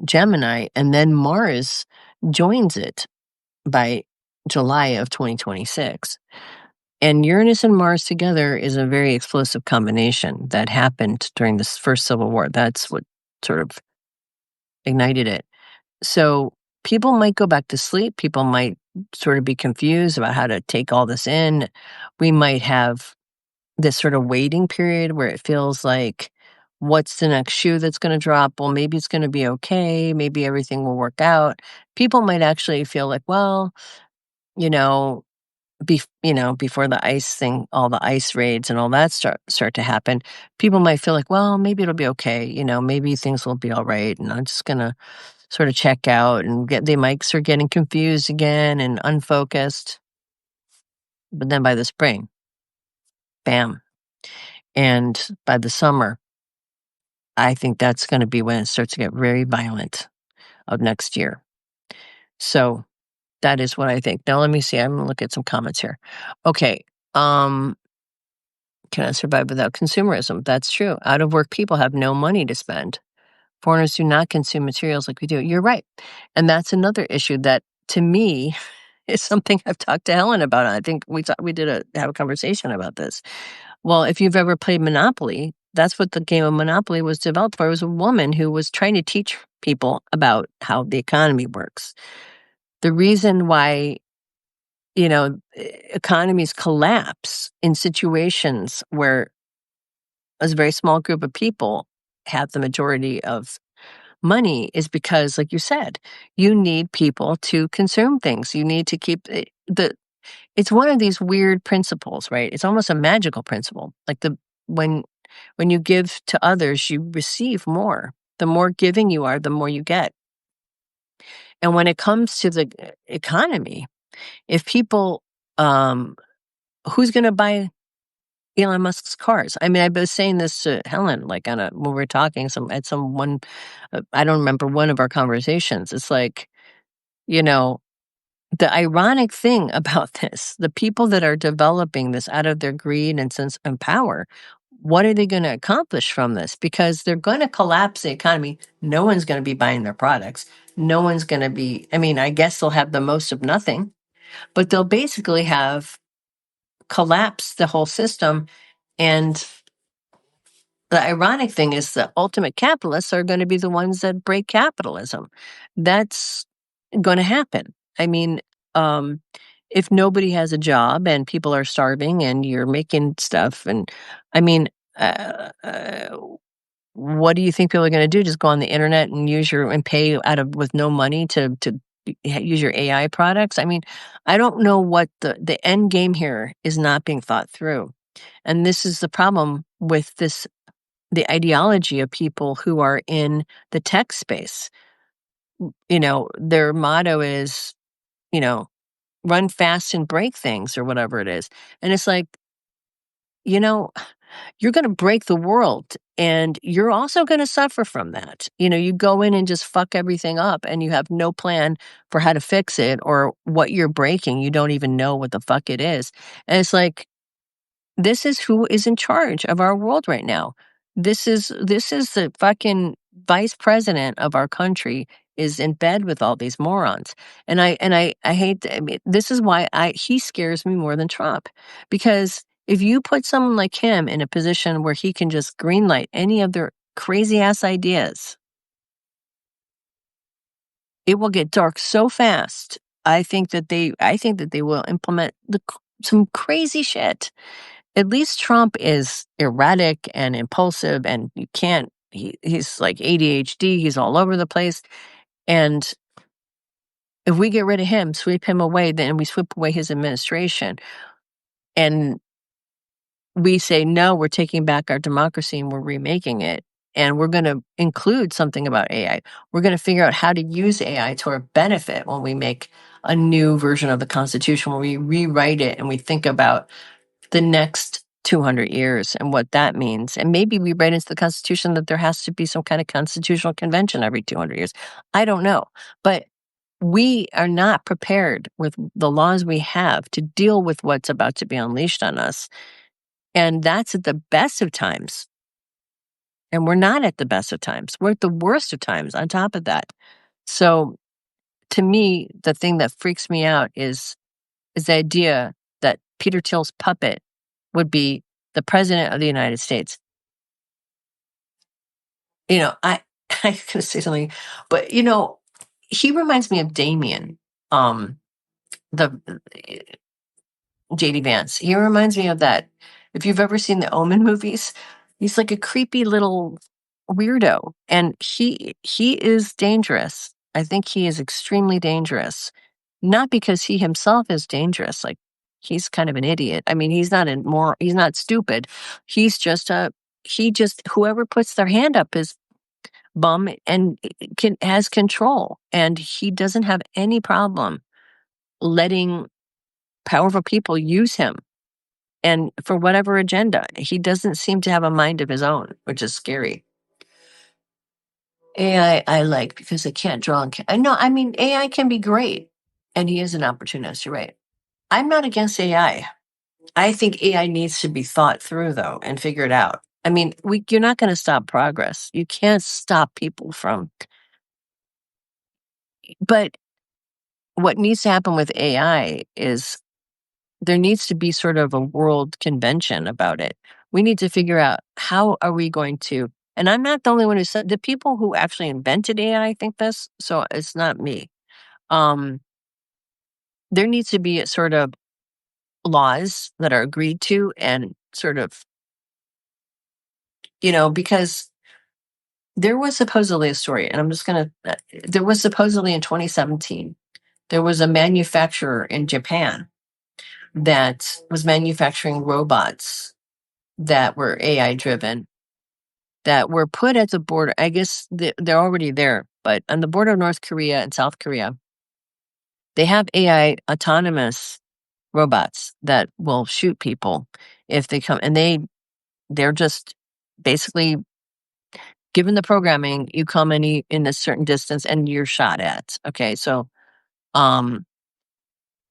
Gemini, and then Mars joins it by July of 2026. And Uranus and Mars together is a very explosive combination that happened during this first Civil War. That's what sort of ignited it. So people might go back to sleep. People might sort of be confused about how to take all this in. We might have this sort of waiting period where it feels like what's the next shoe that's going to drop? Well, maybe it's going to be okay. Maybe everything will work out. People might actually feel like, well, you know, before the ice thing, all the ice raids and all that start to happen, people might feel like, well, maybe it'll be okay. Maybe things will be all right, and I'm just gonna sort of check out and they might start getting confused again and unfocused. But then by the spring, bam, and by the summer, I think that's going to be when it starts to get very violent of next year. So that is what I think. Now let me see. I'm gonna look at some comments here. Okay. Um, Can I survive without consumerism? That's true. Out of work people have no money to spend. Foreigners do not consume materials like we do. You're right. And that's another issue that, to me, is something I've talked to Helen about. I think we did have a conversation about this. Well, if you've ever played Monopoly, that's what the game of Monopoly was developed for. It was a woman who was trying to teach people about how the economy works. The reason why economies collapse in situations where a very small group of people have the majority of money is because, like you said, you need people to consume things. You need to keep it's one of these weird principles, right? It's almost a magical principle. Like when when you give to others, you receive more. The more giving you are, the more you get. And when it comes to the economy, if people, um, who's going to buy Elon Musk's cars? I mean, I was saying this to Helen, like when we were talking I don't remember one of our conversations. It's like, you know, the ironic thing about this, the people that are developing this out of their greed and sense of power, what are they going to accomplish from this? Because they're going to collapse the economy. No one's going to be buying their products. No one's going to be, I mean, I guess they'll have the most of nothing, but they'll basically have collapsed the whole system. And the ironic thing is the ultimate capitalists are going to be the ones that break capitalism. That's going to happen. I mean, um, if nobody has a job and people are starving and you're making stuff, and I mean, uh, uh, what do you think people are going to do? Just go on the internet and pay out of with no money to use your AI products? I mean, I don't know what the end game here is not being thought through, and this is the problem with the ideology of people who are in the tech space. Their motto is, you know, run fast and break things or whatever it is. And it's like, you know, you're going to break the world and you're also going to suffer from that. You go in and just fuck everything up and you have no plan for how to fix it or what you're breaking. You don't even know what the fuck it is. And it's like, this is who is in charge of our world right now. This is the fucking vice president of our country is in bed with all these morons. And I hate I mean, this is why he scares me more than Trump. Because if you put someone like him in a position where he can just greenlight any of their crazy ass ideas, it will get dark so fast. I think that they will implement some crazy shit. At least Trump is erratic and impulsive, and he's like ADHD, he's all over the place. And if we get rid of him, sweep him away, then we sweep away his administration, and we say, no, we're taking back our democracy and we're remaking it. And we're going to include something about AI. We're going to figure out how to use AI to our benefit when we make a new version of the Constitution, where we rewrite it and we think about the next 200 years and what that means. And maybe we write into the Constitution that there has to be some kind of constitutional convention every 200 years. I don't know. But we are not prepared with the laws we have to deal with what's about to be unleashed on us. And that's at the best of times. And we're not at the best of times. We're at the worst of times on top of that. So to me, the thing that freaks me out is the idea that Peter Thiel's puppet would be the president of the United States. I I was gonna say something, but he reminds me of Damien, the JD Vance. He reminds me of that. If you've ever seen the Omen movies, He's like a creepy little weirdo, and he is dangerous. I think he is extremely dangerous, not because he himself is dangerous, like, he's kind of an idiot. I mean, he's not stupid. He's just a he just whoever puts their hand up his bum and has control, and he doesn't have any problem letting powerful people use him, and for whatever agenda. He doesn't seem to have a mind of his own, which is scary. AI I like because it can't draw and no, I mean, AI can be great, and he is an opportunist, you're right. I'm not against AI. I think AI needs to be thought through, though, and figured out. I mean, you're not gonna stop progress. You can't stop people from but what needs to happen with AI is there needs to be sort of a world convention about it. We need to figure out how are we going to and I'm not the only one who said the people who actually invented AI think this, so it's not me. Um, there needs to be a sort of laws that are agreed to and sort of, because there was supposedly a story, and I'm just gonna, there was supposedly in 2017, there was a manufacturer in Japan that was manufacturing robots that were AI driven that were put at the border. I guess they're already there, but on the border of North Korea and South Korea, they have AI autonomous robots that will shoot people if they come, and they're just basically given the programming. You come in a certain distance, and you're shot at. Okay, so um,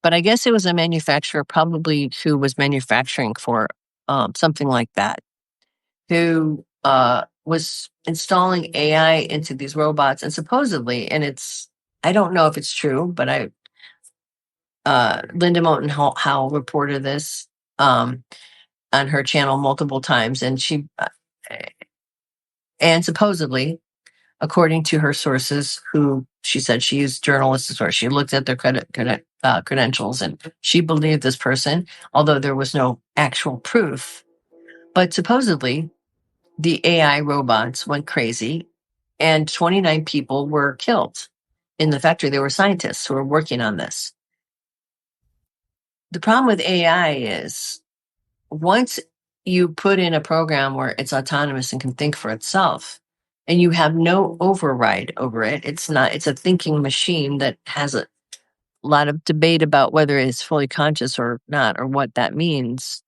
but I guess it was a manufacturer probably who was manufacturing for something like that who was installing AI into these robots, and supposedly, and I don't know if it's true, but Linda Moulton Howe reported this um, on her channel multiple times, and and supposedly, according to her sources, who she said she used journalists as source, she looked at their credentials, and she believed this person, although there was no actual proof. But supposedly, the AI robots went crazy, and 29 people were killed in the factory. There were scientists who were working on this. The problem with AI is once you put in a program where it's autonomous and can think for itself, and you have no override over it, it's a thinking machine that has a lot of debate about whether it's fully conscious or not, or what that means.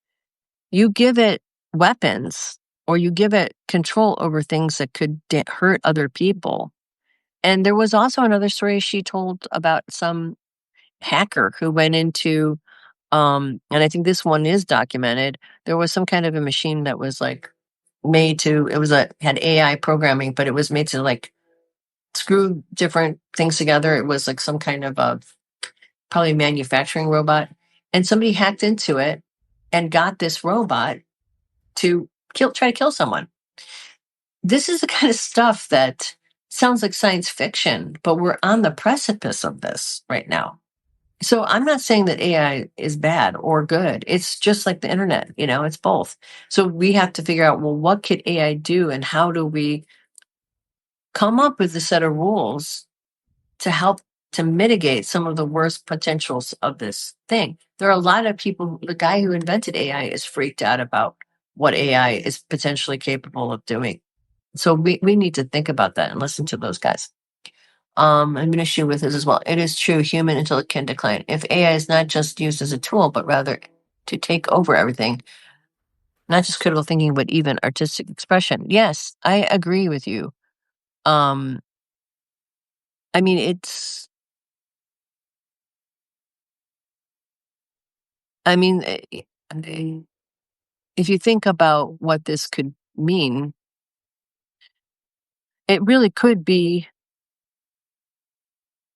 You give it weapons, or you give it control over things that could hurt other people. And there was also another story she told about some hacker who went into, and I think this one is documented. There was some kind of a machine that was like made to, had AI programming, but it was made to like screw different things together. It was like some kind of a probably manufacturing robot. And somebody hacked into it and got this robot to try to kill someone. This is the kind of stuff that sounds like science fiction, but we're on the precipice of this right now. So I'm not saying that AI is bad or good. It's just like the internet, it's both. So we have to figure out, well, what could AI do, and how do we come up with a set of rules to help to mitigate some of the worst potentials of this thing? There are a lot of people, the guy who invented AI is freaked out about what AI is potentially capable of doing. So we need to think about that and listen to those guys. An issue with this as well. It is true, human intellect can decline. If AI is not just used as a tool, but rather to take over everything, not just critical thinking, but even artistic expression. Yes, I agree with you. Um, I mean, I mean, if you think about what this could mean, it really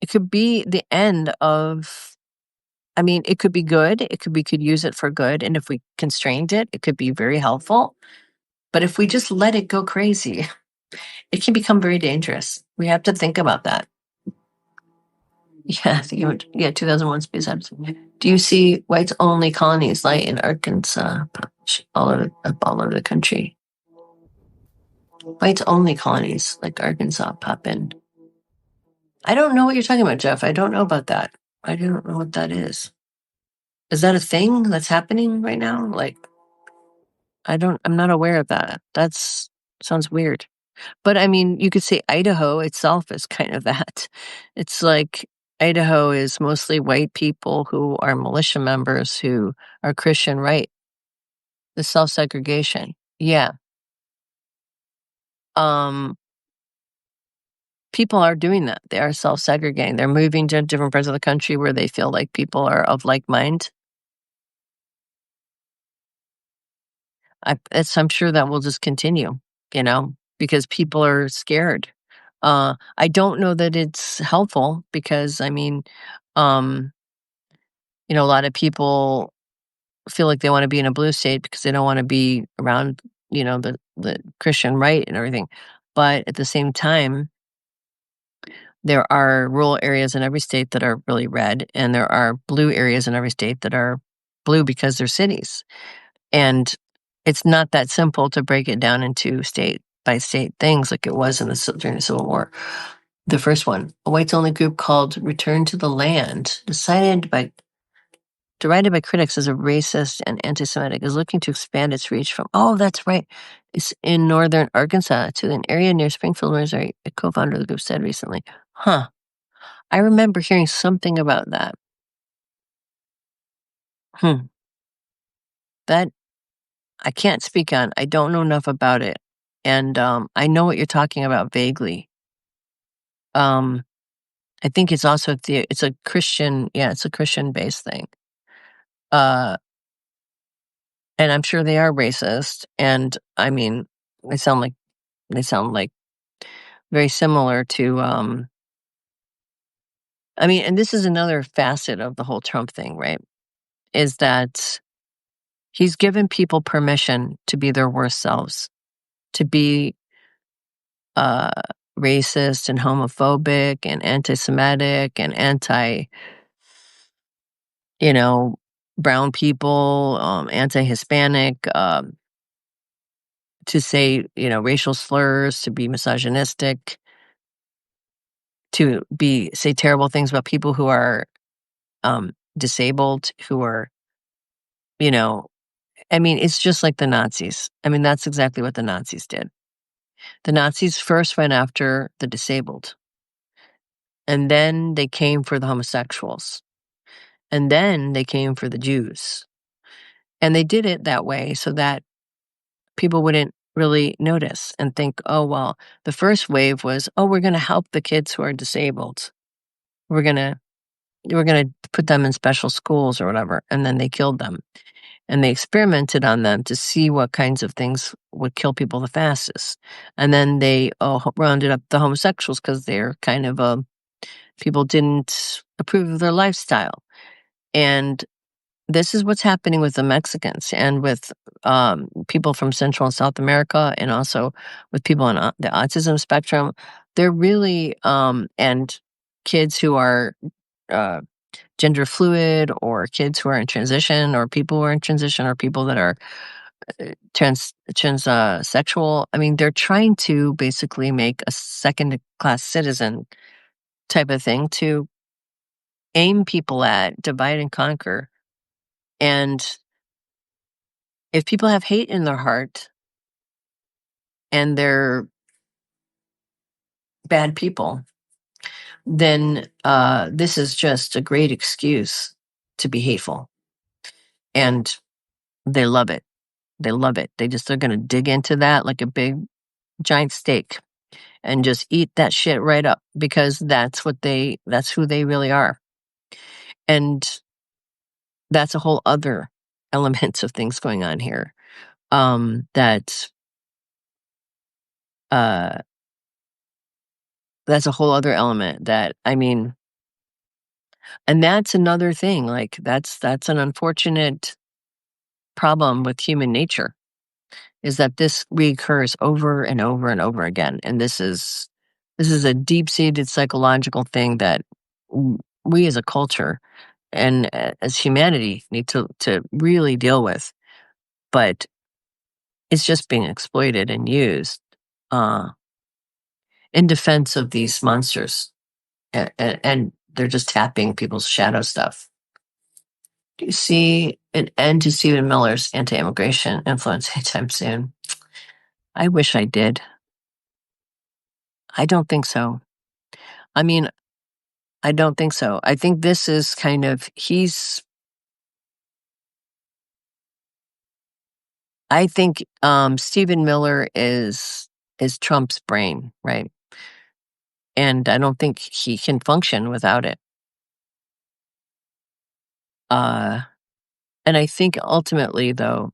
it could be the end of, I mean, it could be good. We could use it for good. And if we constrained it, it could be very helpful. But if we just let it go crazy, it can become very dangerous. We have to think about that. Yeah, I think yeah, 2001 Space Odyssey. Do you see whites only colonies like in Arkansas, all over the country? Whites-only colonies like Arkansas pop in. I don't know what you're talking about, Jeff. I don't know about that. I don't know what that is. Is that a thing that's happening right now? Like, I'm not aware of that. Sounds weird. But I mean, you could say Idaho itself is kind of that. It's like Idaho is mostly white people who are militia members who are Christian, right? The self-segregation. Yeah. People are doing that. They are self-segregating. They're moving to different parts of the country where they feel like people are of like mind. I'm sure that will just continue, because people are scared. I don't know that it's helpful because, I mean, a lot of people feel like they want to be in a blue state because they don't want to be around, the Christian right and everything. But at the same time, there are rural areas in every state that are really red, and there are blue areas in every state that are blue because they're cities. And it's not that simple to break it down into state by state things like it was during the Civil War. The first one, a whites-only group called Return to the Land, derided by critics as a racist and anti-Semitic, is looking to expand its reach from, oh, that's right, it's in northern Arkansas to an area near Springfield, Missouri, a co-founder of the group said recently. Huh. I remember hearing something about that. That I can't speak on. I don't know enough about it. And I know what you're talking about vaguely. I think it's also it's a Christian, it's a Christian-based thing. And I'm sure they are racist. And I mean, they sound like very similar to I mean, and this is another facet of the whole Trump thing, right? Is that he's given people permission to be their worst selves, to be racist and homophobic and anti-Semitic and brown people, anti-Hispanic, to say, racial slurs, to be misogynistic, to say terrible things about people who are disabled, who are, I mean, it's just like the Nazis. I mean, that's exactly what the Nazis did. The Nazis first went after the disabled, and then they came for the homosexuals, and then they came for the Jews. And they did it that way so that people wouldn't really notice and think, oh, well, the first wave was, oh, we're going to help the kids who are disabled. We're going to put them in special schools or whatever. And then they killed them. And they experimented on them to see what kinds of things would kill people the fastest. And then they rounded up the homosexuals because they're kind of people didn't approve of their lifestyle. And this is what's happening with the Mexicans and with people from Central and South America, and also with people on the autism spectrum. They're really, and kids who are gender fluid, or kids who are in transition, or people who are in transition, or people that are transsexual. I mean, they're trying to basically make a second-class citizen type of thing to aim people at, divide and conquer. And if people have hate in their heart and they're bad people, then this is just a great excuse to be hateful. And they love it. They love it. They're going to dig into that like a big, giant steak and just eat that shit right up, because that's who they really are. And that's a whole other element of things going on here. That's a whole other element that, I mean, and that's another thing, like that's an unfortunate problem with human nature, is that this recurs over and over and over again. And this is a deep-seated psychological thing that we as a culture and as humanity need to really deal with. But it's just being exploited and used in defense of these monsters, and they're just tapping people's shadow stuff. Do you see an end to Stephen Miller's anti-immigration influence anytime soon? I wish I did. I don't think so. I mean, I don't think so. I think this is kind of I think Stephen Miller is Trump's brain, right? And I don't think he can function without it. And I think ultimately, though,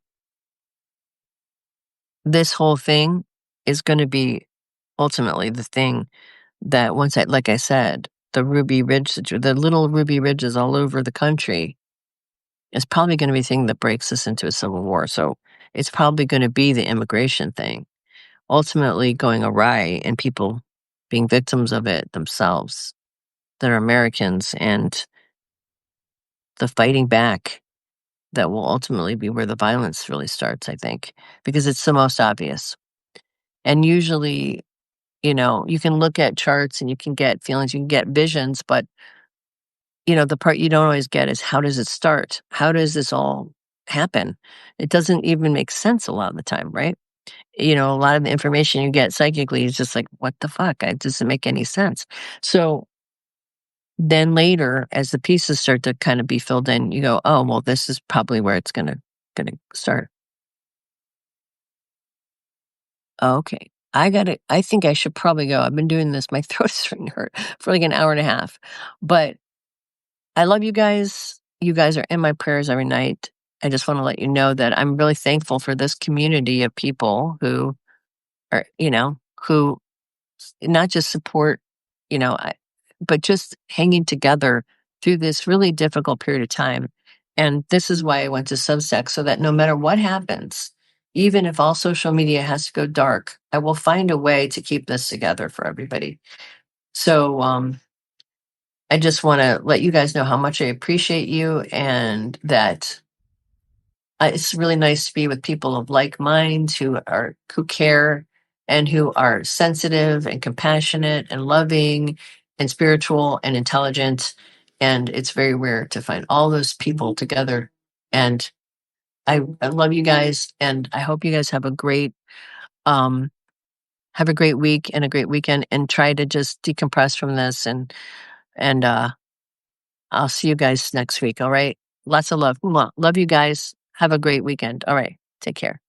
this whole thing is going to be ultimately the thing that like I said, the Ruby Ridge, the little Ruby Ridges all over the country is probably going to be the thing that breaks us into a civil war. So it's probably going to be the immigration thing ultimately going awry and people being victims of it themselves that are Americans, and the fighting back that will ultimately be where the violence really starts, I think, because it's the most obvious. And usually, you can look at charts and you can get feelings, you can get visions, but the part you don't always get is, how does it start? How does this all happen? It doesn't even make sense a lot of the time, right? A lot of the information you get psychically is just like, what the fuck? It doesn't make any sense. So then later, as the pieces start to kind of be filled in, you go, oh, well, this is probably where it's gonna start. Okay. I think I should probably go. I've been doing this. My throat is starting to hurt for like an hour and a half. But I love you guys. You guys are in my prayers every night. I just want to let you know that I'm really thankful for this community of people who are, who not just support, but just hanging together through this really difficult period of time. And this is why I went to Substack, so that no matter what happens, even if all social media has to go dark, I will find a way to keep this together for everybody. So I just want to let you guys know how much I appreciate you, and that it's really nice to be with people of like mind who care and who are sensitive and compassionate and loving and spiritual and intelligent. And it's very rare to find all those people together. And I love you guys, and I hope you guys um have a great week and a great weekend, and try to just decompress from this, and I'll see you guys next week. All right. Lots of love. Mwah. Love you guys. Have a great weekend. All right. Take care.